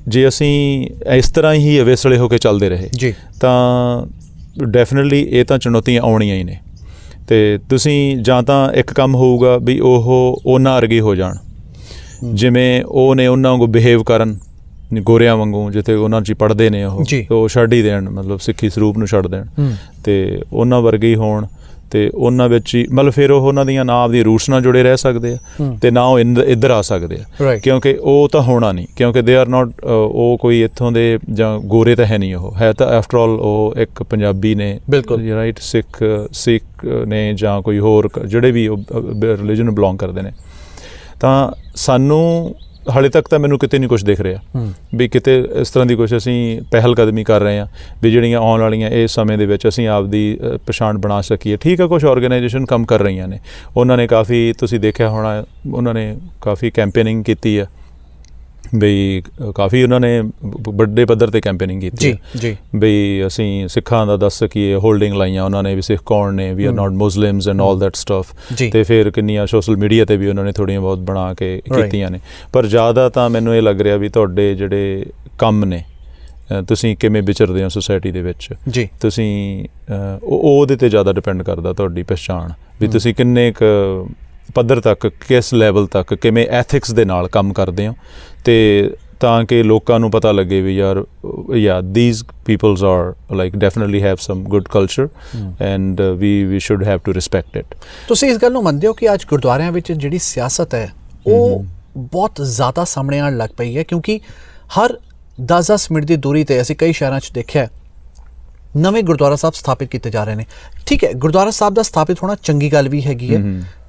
ਜੇ ਅਸੀਂ ਇਸ ਤਰ੍ਹਾਂ ਹੀ ਅਵੇਸਲੇ ਹੋ ਕੇ ਚੱਲਦੇ ਰਹੇ ਤਾਂ ਡੈਫੀਨੇਟਲੀ ਇਹ ਤਾਂ ਚੁਣੌਤੀਆਂ ਆਉਣੀਆਂ ਹੀ ਨੇ। ਅਤੇ ਤੁਸੀਂ ਜਾਂ ਤਾਂ ਇੱਕ ਕੰਮ ਹੋਊਗਾ ਵੀ ਉਹ ਉਹਨਾਂ ਵਰਗੇ ਹੋ ਜਾਣ, ਜਿਵੇਂ ਉਹ ਨੇ ਉਹਨਾਂ ਵਾਂਗੂ ਬਿਹੇਵ ਕਰਨ, ਗੋਰਿਆਂ ਵਾਂਗੂ, ਜਿੱਥੇ ਉਹਨਾਂ 'ਚ ਪੜ੍ਹਦੇ ਨੇ ਉਹ ਛੱਡ ਹੀ ਦੇਣ, ਮਤਲਬ ਸਿੱਖੀ ਸਰੂਪ ਨੂੰ ਛੱਡ ਦੇਣ ਅਤੇ ਉਹਨਾਂ ਵਰਗੇ ਹੀ ਹੋਣ, ਅਤੇ ਉਹਨਾਂ ਵਿੱਚ ਹੀ ਮਤਲਬ ਫਿਰ ਉਹ ਉਹਨਾਂ ਦੀਆਂ ਨਾ ਆਪਦੀਆਂ ਰੂਟਸ ਨਾਲ ਜੁੜੇ ਰਹਿ ਸਕਦੇ ਆ ਅਤੇ ਨਾ ਉਹ ਇੱਧਰ ਆ ਸਕਦੇ ਆ, ਕਿਉਂਕਿ ਉਹ ਤਾਂ ਹੋਣਾ ਨਹੀਂ, ਕਿਉਂਕਿ ਦੇ ਆਰ ਨਾਟ, ਉਹ ਕੋਈ ਇੱਥੋਂ ਦੇ ਜਾਂ ਗੋਰੇ ਤਾਂ ਹੈ ਨਹੀਂ, ਉਹ ਹੈ ਤਾਂ ਆਫਟਰ ਆਲ ਉਹ ਇੱਕ ਪੰਜਾਬੀ ਨੇ, ਰਾਈਟ, ਸਿੱਖ ਨੇ ਜਾਂ ਕੋਈ ਹੋਰ ਜਿਹੜੇ ਵੀ ਰਿਲੀਜਨ ਨੂੰ ਬਿਲੋਂਗ ਕਰਦੇ ਨੇ। ਤਾਂ ਸਾਨੂੰ ਹਾਲੇ ਤੱਕ ਤਾਂ ਮੈਨੂੰ ਕਿਤੇ ਨਹੀਂ ਕੁਛ ਦਿਖ ਰਿਹਾ ਵੀ ਕਿਤੇ ਇਸ ਤਰ੍ਹਾਂ ਦੀ ਕੁਛ ਅਸੀਂ ਪਹਿਲ ਕਦਮੀ ਕਰ ਰਹੇ ਹਾਂ ਵੀ ਜਿਹੜੀਆਂ ਆਉਣ ਵਾਲੀਆਂ ਇਸ ਸਮੇਂ ਦੇ ਵਿੱਚ ਅਸੀਂ ਆਪਦੀ ਪਛਾਣ ਬਣਾ ਸਕੀਏ। ਠੀਕ ਹੈ, ਕੁਛ ਆਰਗੇਨਾਈਜੇਸ਼ਨ ਕੰਮ ਕਰ ਰਹੀਆਂ ਨੇ, ਉਹਨਾਂ ਨੇ ਕਾਫੀ, ਤੁਸੀਂ ਦੇਖਿਆ ਹੋਣਾ, ਉਹਨਾਂ ਨੇ ਕਾਫੀ ਕੈਂਪੇਨਿੰਗ ਕੀਤੀ ਹੈ, ਬਈ ਕਾਫੀ ਉਹਨਾਂ ਨੇ ਵੱਡੇ ਪੱਧਰ 'ਤੇ ਕੈਂਪੇਨਿੰਗ ਕੀਤੀ ਬਈ ਅਸੀਂ ਸਿੱਖਾਂ ਦਾ ਦੱਸ ਸਕੀਏ, ਹੋਲਡਿੰਗ ਲਾਈਆਂ ਉਹਨਾਂ ਨੇ ਵੀ ਸਿੱਖ ਕੌਣ ਨੇ, we are not Muslims and all that stuff. ਅਤੇ ਫਿਰ ਕਿੰਨੀਆਂ ਸੋਸ਼ਲ ਮੀਡੀਆ 'ਤੇ ਵੀ ਉਹਨਾਂ ਨੇ ਥੋੜ੍ਹੀਆਂ ਬਹੁਤ ਬਣਾ ਕੇ ਕੀਤੀਆਂ ਨੇ। ਪਰ ਜ਼ਿਆਦਾ ਤਾਂ ਮੈਨੂੰ ਇਹ ਲੱਗ ਰਿਹਾ ਵੀ ਤੁਹਾਡੇ ਜਿਹੜੇ ਕੰਮ ਨੇ, ਤੁਸੀਂ ਕਿਵੇਂ ਵਿਚਰਦੇ ਹੋ ਸੁਸਾਇਟੀ ਦੇ ਵਿੱਚ, ਤੁਸੀਂ ਉਹਦੇ 'ਤੇ ਜ਼ਿਆਦਾ ਡਿਪੈਂਡ ਕਰਦਾ ਤੁਹਾਡੀ ਪਹਿਚਾਣ, ਵੀ ਤੁਸੀਂ ਕਿੰਨੇ ਕੁ ਪੱਧਰ ਤੱਕ, ਕਿਸ ਲੈਵਲ ਤੱਕ, ਕਿਵੇਂ ਐਥਿਕਸ ਦੇ ਨਾਲ ਕੰਮ ਕਰਦੇ ਹੋ, ਅਤੇ ਤਾਂ ਕਿ ਲੋਕਾਂ ਨੂੰ ਪਤਾ ਲੱਗੇ ਵੀ ਯਾਰ these peoples are like definitely have some good culture and we should have to respect it। ਤੁਸੀਂ ਇਸ ਗੱਲ ਨੂੰ ਮੰਨਦੇ ਹੋ ਕਿ ਅੱਜ ਗੁਰਦੁਆਰਿਆਂ ਵਿੱਚ ਜਿਹੜੀ ਸਿਆਸਤ ਹੈ ਉਹ ਬਹੁਤ ਜ਼ਿਆਦਾ ਸਾਹਮਣੇ ਆਉਣ ਲੱਗ ਪਈ ਹੈ, ਕਿਉਂਕਿ ਹਰ 10-10 ਮਿੰਟ ਦੀ ਦੂਰੀ 'ਤੇ ਅਸੀਂ ਕਈ ਸ਼ਹਿਰਾਂ 'ਚ ਦੇਖਿਆ ਨਵੇਂ ਗੁਰਦੁਆਰਾ ਸਾਹਿਬ ਸਥਾਪਿਤ ਕੀਤੇ ਜਾ ਰਹੇ ਨੇ। ਠੀਕ ਹੈ, ਗੁਰਦੁਆਰਾ ਸਾਹਿਬ ਦਾ ਸਥਾਪਿਤ ਹੋਣਾ ਚੰਗੀ ਗੱਲ ਵੀ ਹੈਗੀ ਹੈ,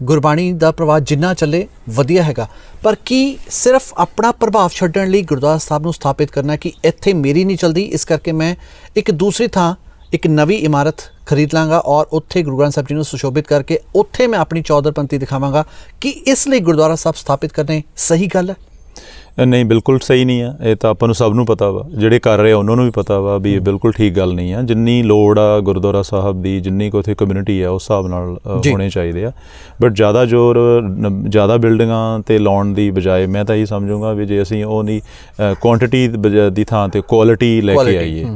ਗੁਰਬਾਣੀ ਦਾ ਪ੍ਰਵਾਹ ਜਿੰਨਾ ਚੱਲੇ ਵਧੀਆ ਹੈਗਾ, ਪਰ ਕੀ ਸਿਰਫ ਆਪਣਾ ਪ੍ਰਭਾਵ ਛੱਡਣ ਲਈ ਗੁਰਦੁਆਰਾ ਸਾਹਿਬ ਨੂੰ ਸਥਾਪਿਤ ਕਰਨਾ ਕਿ ਇੱਥੇ ਮੇਰੀ ਨਹੀਂ ਚੱਲਦੀ, ਇਸ ਕਰਕੇ ਮੈਂ ਇੱਕ ਦੂਸਰੀ ਥਾਂ ਇੱਕ ਨਵੀਂ ਇਮਾਰਤ ਖਰੀਦ ਲਾਂਗਾ ਔਰ ਉੱਥੇ ਗੁਰੂ ਗ੍ਰੰਥ ਸਾਹਿਬ ਜੀ ਨੂੰ ਸੁਸ਼ੋਭਿਤ ਕਰਕੇ ਉੱਥੇ ਮੈਂ ਆਪਣੀ ਚੌਧਰਪੰਥੀ ਦਿਖਾਵਾਂਗਾ, ਕਿ ਇਸ ਲਈ ਗੁਰਦੁਆਰਾ ਸਾਹਿਬ ਸਥਾਪਿਤ ਕਰਨੇ ਸਹੀ ਗੱਲ ਹੈ? ਨਹੀਂ, ਬਿਲਕੁਲ ਸਹੀ ਨਹੀਂ ਆ। ਇਹ ਤਾਂ ਆਪਾਂ ਨੂੰ ਸਭ ਨੂੰ ਪਤਾ ਵਾ, ਜਿਹੜੇ ਕਰ ਰਹੇ ਆ ਉਹਨਾਂ ਨੂੰ ਵੀ ਪਤਾ ਵਾ ਵੀ ਇਹ ਬਿਲਕੁਲ ਠੀਕ ਗੱਲ ਨਹੀਂ ਆ। ਜਿੰਨੀ ਲੋੜ ਆ ਗੁਰਦੁਆਰਾ ਸਾਹਿਬ ਦੀ, ਜਿੰਨੀ ਕੁ ਉੱਥੇ ਕਮਿਊਨਿਟੀ ਆ, ਉਸ ਹਿਸਾਬ ਨਾਲ ਹੋਣੇ ਚਾਹੀਦੇ ਆ। ਬਟ ਜ਼ਿਆਦਾ ਜ਼ੋਰ ਜ਼ਿਆਦਾ ਬਿਲਡਿੰਗਾਂ 'ਤੇ ਲਾਉਣ ਦੀ ਬਜਾਏ ਮੈਂ ਤਾਂ ਇਹੀ ਸਮਝੂੰਗਾ ਵੀ ਜੇ ਅਸੀਂ ਉਹਦੀ ਕੁਆਂਟਿਟੀ ਦੀ ਥਾਂ 'ਤੇ ਕੁਆਲਿਟੀ ਲੈ ਕੇ ਆਈਏ,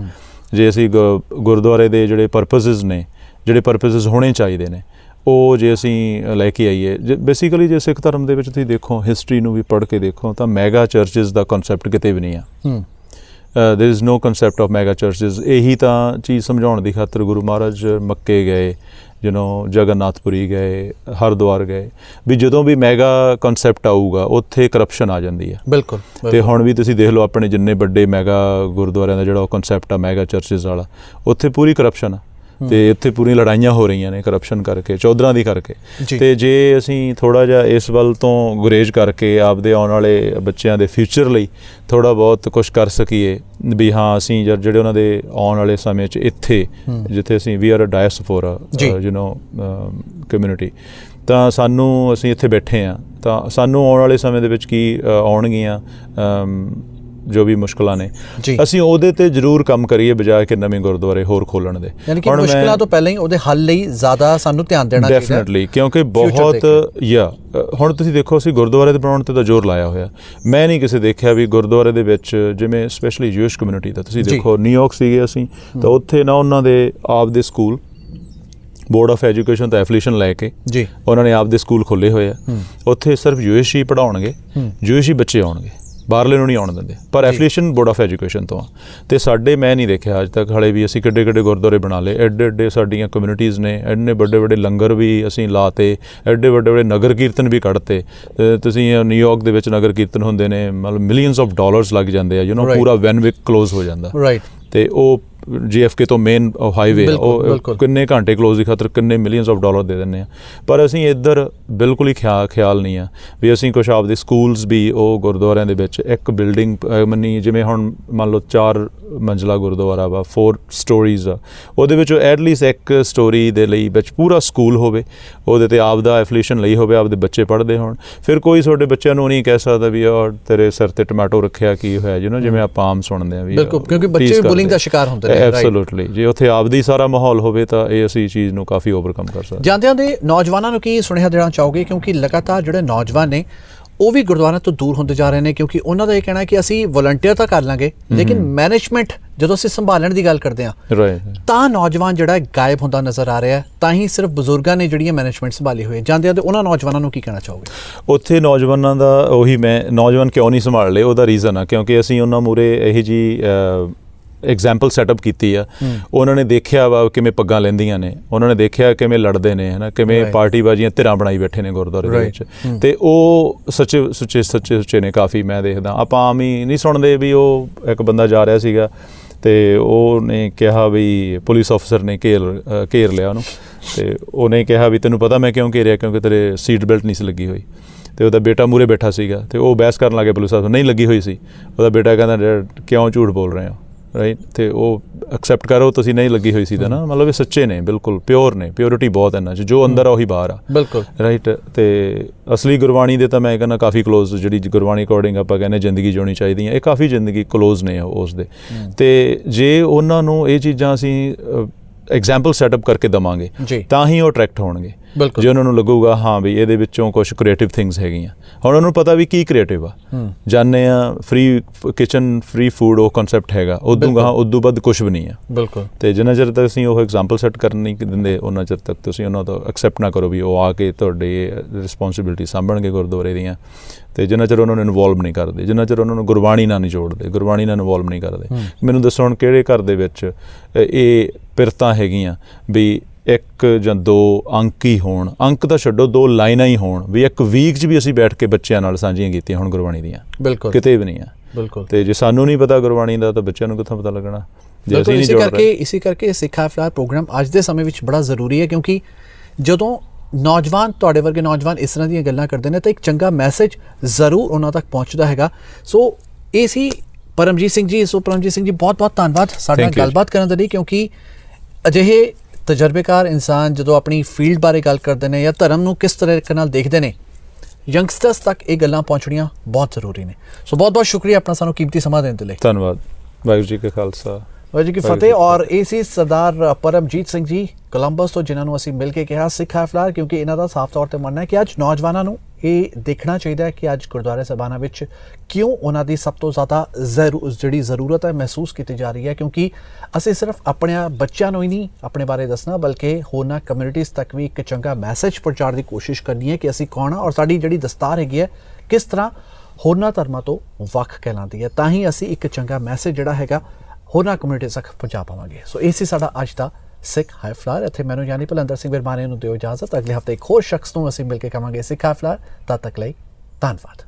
ਜੇ ਅਸੀਂ ਗੁਰਦੁਆਰੇ ਦੇ ਜਿਹੜੇ ਪਰਪਸਿਸ ਨੇ, ਜਿਹੜੇ ਪਰਪਸਿਸ ਹੋਣੇ ਚਾਹੀਦੇ ਨੇ, ਉਹ ਜੇ ਅਸੀਂ ਲੈ ਕੇ ਆਈਏ। ਬੇਸਿਕਲੀ ਜੇ ਸਿੱਖ ਧਰਮ ਦੇ ਵਿੱਚ ਤੁਸੀਂ ਦੇਖੋ, ਹਿਸਟਰੀ ਨੂੰ ਵੀ ਪੜ੍ਹ ਕੇ ਦੇਖੋ, ਤਾਂ ਮੈਗਾ ਚਰਚਿਸ ਦਾ ਕਨਸੈਪਟ ਕਿਤੇ ਵੀ ਨਹੀਂ ਆ। There is no concept of mega churches. ਇਹੀ ਤਾਂ ਚੀਜ਼ ਸਮਝਾਉਣ ਦੀ ਖਾਤਰ ਗੁਰੂ ਮਹਾਰਾਜ ਮੱਕੇ ਗਏ ਜਗਨਨਾਥਪੁਰੀ ਗਏ, ਹਰਿਦੁਆਰ ਗਏ, ਵੀ ਜਦੋਂ ਵੀ ਮੈਗਾ ਕਨਸੈਪਟ ਆਊਗਾ ਉੱਥੇ ਕਰਪਸ਼ਨ ਆ ਜਾਂਦੀ ਹੈ। ਬਿਲਕੁਲ। ਤੇ ਹੁਣ ਵੀ ਤੁਸੀਂ ਦੇਖ ਲਓ ਆਪਣੇ ਜਿੰਨੇ ਵੱਡੇ ਮੈਗਾ ਗੁਰਦੁਆਰਿਆਂ ਦਾ ਜਿਹੜਾ ਉਹ ਕਨਸੈਪਟ ਆ ਮੈਗਾ ਚਰਚਿਸ ਵਾਲਾ, ਉੱਥੇ ਪੂਰੀ ਕਰਪਸ਼ਨ ਆ ਤੇ ਉੱਥੇ ਪੂਰੀਆਂ ਲੜਾਈਆਂ ਹੋ ਰਹੀਆਂ ਨੇ ਕਰਪਸ਼ਨ ਕਰਕੇ, ਚੌਧਰਾਂ ਦੀ ਕਰਕੇ। ਤੇ ਜੇ ਅਸੀਂ ਥੋੜ੍ਹਾ ਜਿਹਾ ਇਸ ਵੱਲ ਤੋਂ ਗੁਰੇਜ਼ ਕਰਕੇ ਆਪਦੇ ਆਉਣ ਵਾਲੇ ਬੱਚਿਆਂ ਦੇ ਫਿਊਚਰ ਲਈ ਥੋੜ੍ਹਾ ਬਹੁਤ ਕੁਛ ਕਰ ਸਕੀਏ ਵੀ ਹਾਂ ਅਸੀਂ ਜਿਹੜੇ ਉਹਨਾਂ ਦੇ ਆਉਣ ਵਾਲੇ ਸਮੇਂ 'ਚ ਇੱਥੇ ਜਿੱਥੇ ਅਸੀਂ we are a diaspora community, ਤਾਂ ਅਸੀਂ ਇੱਥੇ ਬੈਠੇ ਹਾਂ ਤਾਂ ਸਾਨੂੰ ਆਉਣ ਵਾਲੇ ਸਮੇਂ ਦੇ ਵਿੱਚ ਕੀ ਆਉਣਗੀਆਂ ਜੋ ਵੀ ਮੁਸ਼ਕਲਾਂ ਨੇ, ਅਸੀਂ ਉਹਦੇ ਤੇ ਜ਼ਰੂਰ ਕੰਮ ਕਰੀਏ ਬਜਾਏ ਕਿ ਨਵੇਂ ਗੁਰਦੁਆਰੇ ਹੋਰ ਖੋਲ੍ਹਣ ਦੇ। ਯਾਨੀ ਕਿ ਮੁਸ਼ਕਲਾਂ ਤੋਂ ਪਹਿਲਾਂ ਹੀ ਉਹਦੇ ਹੱਲ ਲਈ ਜ਼ਿਆਦਾ ਸਾਨੂੰ ਧਿਆਨ ਦੇਣਾ ਚਾਹੀਦਾ। ਡੈਫੀਨਿਟਲੀ, ਕਿਉਂਕਿ ਬਹੁਤ ਹੁਣ ਤੁਸੀਂ ਦੇਖੋ ਅਸੀਂ ਗੁਰਦੁਆਰੇ ਦੇ ਬਣਾਉਣ 'ਤੇ ਤਾਂ ਜ਼ੋਰ ਲਾਇਆ ਹੋਇਆ। ਮੈਂ ਨਹੀਂ ਕਿਸੇ ਦੇਖਿਆ ਵੀ ਗੁਰਦੁਆਰੇ ਦੇ ਵਿੱਚ ਜਿਵੇਂ ਸਪੈਸ਼ਲੀ ਜੂਇਸ਼ ਕਮਿਊਨਿਟੀ ਦਾ ਤੁਸੀਂ ਦੇਖੋ, ਨਿਊਯਾਰਕ ਸੀਗੇ ਅਸੀਂ ਤਾਂ ਉੱਥੇ ਨਾ ਉਹਨਾਂ ਦੇ ਆਪ ਦੇ ਸਕੂਲ ਬੋਰਡ ਆਫ ਐਜੂਕੇਸ਼ਨ ਤੋਂ ਐਫੀਲੀਏਸ਼ਨ ਲੈ ਕੇ ਉਹਨਾਂ ਨੇ ਆਪ ਦੇ ਸਕੂਲ ਖੋਲ੍ਹੇ ਹੋਏ ਆ। ਉੱਥੇ ਸਿਰਫ ਜੂਇਸ਼ ਹੀ ਪੜ੍ਹਾਉਣਗੇ, ਜੂਇਸ਼ ਹੀ ਬੱਚੇ ਆਉਣਗੇ, ਬਾਹਰਲੇ ਨੂੰ ਨਹੀਂ ਆਉਣ ਦਿੰਦੇ, ਪਰ ਐਫੀਲੀਏਸ਼ਨ ਬੋਰਡ ਆਫ ਐਜੂਕੇਸ਼ਨ ਤੋਂ ਆ। ਅਤੇ ਸਾਡੇ ਮੈਂ ਨਹੀਂ ਦੇਖਿਆ ਅੱਜ ਤੱਕ ਹਾਲੇ ਵੀ ਅਸੀਂ ਕਿੱਡੇ ਕਿੱਡੇ ਗੁਰਦੁਆਰੇ ਬਣਾ ਲਏ, ਐਡੇ ਐਡੇ ਸਾਡੀਆਂ ਕਮਿਊਨਿਟੀਜ਼ ਨੇ, ਐਡੇ ਵੱਡੇ ਵੱਡੇ ਲੰਗਰ ਵੀ ਅਸੀਂ ਲਾਤੇ, ਐਡੇ ਵੱਡੇ ਵੱਡੇ ਨਗਰ ਕੀਰਤਨ ਵੀ ਕੱਢਤੇ। ਤੁਸੀਂ ਨਿਊਯਾਰਕ ਦੇ ਵਿੱਚ ਨਗਰ ਕੀਰਤਨ ਹੁੰਦੇ ਨੇ, ਮਤਲਬ ਮਿਲੀਅਨਸ ਆਫ ਡਾਲਰਸ ਲੱਗ ਜਾਂਦੇ ਆ, ਪੂਰਾ ਵੈਨਵਿਕ ਕਲੋਜ਼ ਹੋ ਜਾਂਦਾ। ਅਤੇ ਉਹ JFK ਤੋਂ ਮੇਨ ਹਾਈਵੇ ਉਹ ਕਿੰਨੇ ਘੰਟੇ ਕਲੋਜ਼ ਦੀ ਖਾਤਰ ਕਿੰਨੇ ਮਿਲੀਅਨਸ ਆਫ ਡਾਲਰ ਦੇ ਦਿੰਦੇ ਆ। ਪਰ ਅਸੀਂ ਇੱਧਰ ਬਿਲਕੁਲ ਹੀ ਖਿਆਲ ਨਹੀਂ ਆ ਵੀ ਅਸੀਂ ਕੁਛ ਆਪਦੇ ਸਕੂਲਸ ਵੀ ਉਹ ਗੁਰਦੁਆਰਿਆਂ ਦੇ ਵਿੱਚ ਇੱਕ ਬਿਲਡਿੰਗ ਮੰਨੀ, ਜਿਵੇਂ ਹੁਣ ਮੰਨ ਲਓ 4 ਮੰਜ਼ਲਾ ਗੁਰਦੁਆਰਾ ਵਾ, 4 ਸਟੋਰੀਜ਼ ਆ, ਉਹਦੇ ਵਿੱਚੋਂ ਐਟਲੀਸਟ ਇੱਕ ਸਟੋਰੀ ਦੇ ਲਈ ਵਿੱਚ ਪੂਰਾ ਸਕੂਲ ਹੋਵੇ, ਉਹਦੇ 'ਤੇ ਆਪਦਾ ਐਫੀਲੀਏਸ਼ਨ ਲਈ ਹੋਵੇ, ਆਪਦੇ ਬੱਚੇ ਪੜ੍ਹਦੇ ਹੋਣ। ਫਿਰ ਕੋਈ ਤੁਹਾਡੇ ਬੱਚਿਆਂ ਨੂੰ ਨਹੀਂ ਕਹਿ ਸਕਦਾ ਵੀ ਤੇਰੇ ਸਿਰ 'ਤੇ ਟਮਾਟੋ ਰੱਖਿਆ ਕੀ ਹੋਇਆ, ਜਿਵੇਂ ਆਪਾਂ ਆਮ ਸੁਣਦੇ ਹਾਂ ਵੀ। ਬਿਲਕੁਲ, ਕਿਉਂਕਿ ਬੱਚੇ ਬੁਲਿੰਗ ਦਾ ਸ਼ਿਕਾਰ ਹੁੰਦੇ ਨੇ। ਐਬਸੋਲੂਟਲੀ, ਜੇ ਉੱਥੇ ਆਪਦੀ ਸਾਰਾ ਮਾਹੌਲ ਹੋਵੇ ਤਾਂ ਇਹ ਅਸੀਂ ਚੀਜ਼ ਨੂੰ ਕਾਫੀ ਓਵਰਕਮ ਕਰ ਸਕਦੇ। ਜਾਂਦਿਆਂ ਦੇ ਨੌਜਵਾਨਾਂ ਨੂੰ ਕੀ ਸੁਨੇਹਾ ਦੇਣਾ ਚਾਹੋਗੇ, ਕਿਉਂਕਿ ਲਗਾਤਾਰ ਜਿਹੜੇ ਨੌਜਵਾਨ ਨੇ ਉਹ ਵੀ ਗੁਰਦੁਆਰਿਆਂ ਤੋਂ ਦੂਰ ਹੁੰਦੇ ਜਾ ਰਹੇ ਨੇ, ਕਿਉਂਕਿ ਉਹਨਾਂ ਦਾ ਇਹ ਕਹਿਣਾ ਕਿ ਅਸੀਂ ਵਲੰਟੀਅਰ ਤਾਂ ਕਰ ਲਾਂਗੇ ਲੇਕਿਨ ਮੈਨੇਜਮੈਂਟ ਜਦੋਂ ਅਸੀਂ ਸੰਭਾਲਣ ਦੀ ਗੱਲ ਕਰਦੇ ਹਾਂ ਤਾਂ ਨੌਜਵਾਨ ਜਿਹੜਾ ਗਾਇਬ ਹੁੰਦਾ ਨਜ਼ਰ ਆ ਰਿਹਾ। ਤਾਂ ਹੀ ਸਿਰਫ ਬਜ਼ੁਰਗਾਂ ਨੇ ਜਿਹੜੀਆਂ ਮੈਨੇਜਮੈਂਟ ਸੰਭਾਲੀ ਹੋਈ ਹੈ। ਜਾਂਦਿਆਂ ਦੇ ਉਹਨਾਂ ਨੌਜਵਾਨਾਂ ਨੂੰ ਕੀ ਕਹਿਣਾ ਚਾਹੋਗੇ? ਉੱਥੇ ਨੌਜਵਾਨਾਂ ਦਾ ਉਹੀ, ਮੈਂ ਨੌਜਵਾਨ ਕਿਉਂ ਨਹੀਂ ਸੰਭਾਲ ਲਏ ਉਹਦਾ ਰੀਜ਼ਨ ਆ ਕਿਉਂਕਿ ਅਸੀਂ ਉਹਨਾਂ ਮੂਹਰੇ ਇਹੋ ਜਿਹੀ ਐਗਜ਼ਾਮਪਲ ਸੈਟਅਪ ਕੀਤੀ ਆ। ਉਹਨਾਂ ਨੇ ਦੇਖਿਆ ਵਾ ਕਿਵੇਂ ਪੱਗਾਂ ਲੈਂਦੀਆਂ ਨੇ, ਉਹਨਾਂ ਨੇ ਦੇਖਿਆ ਕਿਵੇਂ ਲੜਦੇ ਨੇ, ਹੈ ਨਾ, ਕਿਵੇਂ ਪਾਰਟੀਬਾਜ਼ੀਆਂ ਧਿਰਾਂ ਬਣਾਈ ਬੈਠੇ ਨੇ ਗੁਰਦੁਆਰੇ ਦੇ ਵਿੱਚ। ਅਤੇ ਉਹ ਸੁੱਚੇ ਨੇ ਕਾਫੀ। ਮੈਂ ਦੇਖਦਾ ਆਪਾਂ ਆਮ ਹੀ ਨਹੀਂ ਸੁਣਦੇ ਵੀ ਉਹ ਇੱਕ ਬੰਦਾ ਜਾ ਰਿਹਾ ਸੀਗਾ ਅਤੇ ਉਹਨੇ ਕਿਹਾ ਵੀ ਪੁਲਿਸ ਅਫਸਰ ਨੇ ਘੇਰ ਲਿਆ ਉਹਨੂੰ, ਅਤੇ ਉਹਨੇ ਕਿਹਾ ਵੀ ਤੈਨੂੰ ਪਤਾ ਮੈਂ ਕਿਉਂ ਘੇਰਿਆ, ਕਿਉਂਕਿ ਤੇਰੇ ਸੀਟ ਬੈਲਟ ਨਹੀਂ ਸੀ ਲੱਗੀ ਹੋਈ। ਅਤੇ ਉਹਦਾ ਬੇਟਾ ਮੂਹਰੇ ਬੈਠਾ ਸੀਗਾ ਅਤੇ ਉਹ ਬਹਿਸ ਕਰਨ ਲੱਗੇ ਪੁਲਿਸ ਅਫਸਰ, ਨਹੀਂ ਲੱਗੀ ਹੋਈ ਸੀ। ਉਹਦਾ ਬੇਟਾ ਕਹਿੰਦਾ ਡੈਡ ਕਿਉਂ ਝੂਠ ਬੋਲ ਰਹੇ ਹੋ, ਰਾਈਟ। ਅਤੇ ਉਹ ਐਕਸੈਪਟ ਕਰੋ ਤੁਸੀਂ ਨਹੀਂ ਲੱਗੀ ਹੋਈ ਸੀ ਤਾਂ ਨਾ, ਮਤਲਬ ਇਹ ਸੱਚੇ ਨੇ, ਬਿਲਕੁਲ ਪਿਓਰ ਨੇ, ਪਿਓਰਿਟੀ ਬਹੁਤ ਇਹਨਾਂ 'ਚ, ਜੋ ਅੰਦਰ ਆ ਉਹੀ ਬਾਹਰ ਆ। ਬਿਲਕੁਲ ਰਾਈਟ। ਅਤੇ ਅਸਲੀ ਗੁਰਬਾਣੀ ਦੇ ਤਾਂ ਮੈਂ ਕਹਿੰਦਾ ਕਾਫੀ ਕਲੋਜ਼, ਜਿਹੜੀ ਗੁਰਬਾਣੀ ਅਕੋਰਡਿੰਗ ਆਪਾਂ ਕਹਿੰਦੇ ਜ਼ਿੰਦਗੀ ਜਿਉਣੀ ਚਾਹੀਦੀ ਹੈ, ਇਹ ਕਾਫੀ ਜ਼ਿੰਦਗੀ ਕਲੋਜ਼ ਨੇ ਉਸ ਦੇ। ਅਤੇ ਜੇ ਉਹਨਾਂ ਨੂੰ ਇਹ ਚੀਜ਼ਾਂ ਅਸੀਂ ਐਗਜ਼ਾਮਪਲ ਸੈਟਅਪ ਕਰਕੇ ਦੇਵਾਂਗੇ ਤਾਂ ਹੀ ਉਹ ਅਟਰੈਕਟ ਹੋਣਗੇ। ਜੇ ਉਹਨਾਂ ਨੂੰ ਲੱਗੂਗਾ ਹਾਂ ਵੀ ਇਹਦੇ ਵਿੱਚੋਂ ਕੁਛ ਕ੍ਰੀਏਟਿਵ ਥਿੰਗਸ ਹੈਗੀਆਂ। ਹੁਣ ਉਹਨਾਂ ਨੂੰ ਪਤਾ ਵੀ ਕੀ ਕ੍ਰੀਏਟਿਵ ਆ, ਜਾਣਦੇ ਆ ਫ੍ਰੀ ਕਿਚਨ, ਫ੍ਰੀ ਫੂਡ ਉਹ ਕਨਸੈਪਟ ਹੈਗਾ, ਉਦੋਂ ਵੱਧ ਕੁਛ ਵੀ ਨਹੀਂ ਆ। ਬਿਲਕੁਲ। ਅਤੇ ਜਿੰਨਾ ਚਿਰ ਤੱਕ ਅਸੀਂ ਉਹ ਐਗਜ਼ਾਮਪਲ ਸੈੱਟ ਕਰਨ ਨਹੀਂ ਦਿੰਦੇ ਉਹਨਾਂ ਚਿਰ ਤੱਕ ਤੁਸੀਂ ਉਹਨਾਂ ਤੋਂ ਐਕਸੈਪਟ ਨਾ ਕਰੋ ਵੀ ਉਹ ਆ ਕੇ ਤੁਹਾਡੇ ਰਿਸਪੋਂਸੀਬਿਲਿਟੀ ਸਾਂਭਣਗੇ ਗੁਰਦੁਆਰੇ ਦੀਆਂ। ਅਤੇ ਜਿੰਨਾ ਚਿਰ ਉਹਨਾਂ ਨੂੰ ਇਨਵੋਲਵ ਨਹੀਂ ਕਰਦੇ, ਜਿੰਨਾ ਚਿਰ ਉਹਨਾਂ ਨੂੰ ਗੁਰਬਾਣੀ ਨਾਲ ਨਹੀਂ ਜੋੜਦੇ, ਗੁਰਬਾਣੀ ਨਾਲ ਇਨਵੋਲਵ ਨਹੀਂ ਕਰਦੇ। ਮੈਨੂੰ ਦੱਸੋ ਹੁਣ ਕਿਹੜੇ ਘਰ ਦੇ ਵਿੱਚ ਇਹ ਪਿਰਤਾਂ ਹੈਗੀਆਂ ਵੀ 1 ਜਾਂ 2 ਅੰਕ ਹੀ ਹੋਣ, ਅੰਕ ਤਾਂ ਛੱਡੋ 2 ਲਾਈਨਾਂ ਹੀ ਹੋਣ, ਵੀ ਇੱਕ ਵੀਕ 'ਚ ਵੀ ਅਸੀਂ ਬੈਠ ਕੇ ਬੱਚਿਆਂ ਨਾਲ ਸਾਂਝੀਆਂ ਕੀਤੀਆਂ ਹੁਣ ਗੁਰਬਾਣੀ ਦੀਆਂ? ਬਿਲਕੁਲ ਕਿਤੇ ਵੀ ਨਹੀਂ ਆ। ਬਿਲਕੁਲ। ਅਤੇ ਜੇ ਸਾਨੂੰ ਨਹੀਂ ਪਤਾ ਗੁਰਬਾਣੀ ਦਾ ਤਾਂ ਬੱਚਿਆਂ ਨੂੰ ਕਿੱਥੋਂ ਪਤਾ ਲੱਗਣਾ? ਇਸੇ ਕਰਕੇ ਸਿੱਖ ਹਾਫਲਾਰ ਪ੍ਰੋਗਰਾਮ ਅੱਜ ਦੇ ਸਮੇਂ ਵਿੱਚ ਬੜਾ ਜ਼ਰੂਰੀ ਹੈ, ਕਿਉਂਕਿ ਜਦੋਂ ਨੌਜਵਾਨ, ਤੁਹਾਡੇ ਵਰਗੇ ਨੌਜਵਾਨ ਇਸ ਤਰ੍ਹਾਂ ਦੀਆਂ ਗੱਲਾਂ ਕਰਦੇ ਨੇ ਤਾਂ ਇੱਕ ਚੰਗਾ ਮੈਸੇਜ ਜ਼ਰੂਰ ਉਹਨਾਂ ਤੱਕ ਪਹੁੰਚਦਾ ਹੈਗਾ। ਸੋ ਇਹ ਸੀ ਪਰਮਜੀਤ ਸਿੰਘ ਜੀ। ਸੋ ਪਰਮਜੀਤ ਸਿੰਘ ਜੀ ਬਹੁਤ ਬਹੁਤ ਧੰਨਵਾਦ ਸਾਡੇ ਨਾਲ ਗੱਲਬਾਤ ਕਰਨ ਦੇ ਲਈ, ਕਿਉਂਕਿ ਅਜਿਹੇ ਤਜਰਬੇਕਾਰ ਇਨਸਾਨ ਜਦੋਂ ਆਪਣੀ ਫੀਲਡ ਬਾਰੇ ਗੱਲ ਕਰਦੇ ਨੇ ਜਾਂ ਧਰਮ ਨੂੰ ਕਿਸ ਤਰੀਕੇ ਨਾਲ ਦੇਖਦੇ ਨੇ, ਯੰਗਸਟਰਸ ਤੱਕ ਇਹ ਗੱਲਾਂ ਪਹੁੰਚਣੀਆਂ ਬਹੁਤ ਜ਼ਰੂਰੀ ਨੇ। ਸੋ ਬਹੁਤ ਬਹੁਤ ਸ਼ੁਕਰੀਆ ਆਪਣਾ ਸਾਨੂੰ ਕੀਮਤੀ ਸਮਾਂ ਦੇਣ ਦੇ ਲਈ। ਧੰਨਵਾਦ। ਵਾਹਿਗੁਰੂ ਜੀ ਕਾ ਖਾਲਸਾ, ਵਾਹਿਗੁਰੂ ਜੀ ਕੀ ਫਤਿਹ। ਔਰ ਇਹ ਸੀ ਸਰਦਾਰ ਪਰਮਜੀਤ ਸਿੰਘ ਜੀ ਕੋਲੰਬਸ ਤੋਂ, ਜਿਨ੍ਹਾਂ ਨੂੰ ਅਸੀਂ ਮਿਲ ਕੇ ਕਿਹਾ ਸਿੱਖ ਹਾਫਲਾਰ, ਕਿਉਂਕਿ ਇਹਨਾਂ ਦਾ ਸਾਫ਼ ਤੌਰ 'ਤੇ ਮੰਨਣਾ ਹੈ ਕਿ ਅੱਜ ਨੌਜਵਾਨਾਂ ਨੂੰ ਇਹ ਦੇਖਣਾ ਚਾਹੀਦਾ ਹੈ ਕਿ ਅੱਜ ਗੁਰਦੁਆਰੇ ਸਾਹਿਬਾਨਾਂ ਵਿੱਚ ਕਿਉਂ ਉਹਨਾਂ ਦੀ ਸਭ ਤੋਂ ਜ਼ਿਆਦਾ ਜਿਹੜੀ ਜ਼ਰੂਰਤ ਹੈ ਮਹਿਸੂਸ ਕੀਤੀ ਜਾ ਰਹੀ ਹੈ। ਕਿਉਂਕਿ ਅਸੀਂ ਸਿਰਫ ਆਪਣੇ ਬੱਚਿਆਂ ਨੂੰ ਹੀ ਨਹੀਂ ਆਪਣੇ ਬਾਰੇ ਦੱਸਣਾ, ਬਲਕਿ ਹੋਰਨਾਂ ਕਮਿਊਨਿਟੀਜ਼ ਤੱਕ ਵੀ ਇੱਕ ਚੰਗਾ ਮੈਸੇਜ ਪਹੁੰਚਾਉਣ ਦੀ ਕੋਸ਼ਿਸ਼ ਕਰਨੀ ਹੈ ਕਿ ਅਸੀਂ ਕੌਣ ਹਾਂ ਔਰ ਸਾਡੀ ਜਿਹੜੀ ਦਸਤਾਰ ਹੈਗੀ ਹੈ ਕਿਸ ਤਰ੍ਹਾਂ ਹੋਰਨਾਂ ਧਰਮਾਂ ਤੋਂ ਵੱਖ ਕਹਿਲਾਉਂਦੀ ਹੈ। ਤਾਂ ਹੀ ਅਸੀਂ ਇੱਕ ਚੰਗਾ ਮੈਸੇਜ ਜਿਹੜਾ ਹੈਗਾ ਹੋਰਨਾਂ ਕਮਿਊਨਿਟੀ ਤੱਕ ਪਹੁੰਚਾ ਪਾਵਾਂਗੇ। ਸੋ ਇਹ ਸੀ ਸਾਡਾ ਅੱਜ ਦਾ ਸਿੱਖ ਹਾਈ ਫਲਾਰ। ਇੱਥੇ ਮੈਨੂੰ ਯਾਨੀ ਭੁਲੰਦਰ ਸਿੰਘ ਵਿਰਮਾਨੀ ਨੂੰ ਦਿਓ ਇਜਾਜ਼ਤ। ਅਗਲੇ ਹਫਤੇ ਇੱਕ ਹੋਰ ਸ਼ਖਸ ਨੂੰ ਅਸੀਂ ਮਿਲ ਕੇ ਕਵਾਂਗੇ ਸਿੱਖ ਹਾਈ ਫਲਾਰ। ਤਦ ਤੱਕ ਲਈ ਧੰਨਵਾਦ।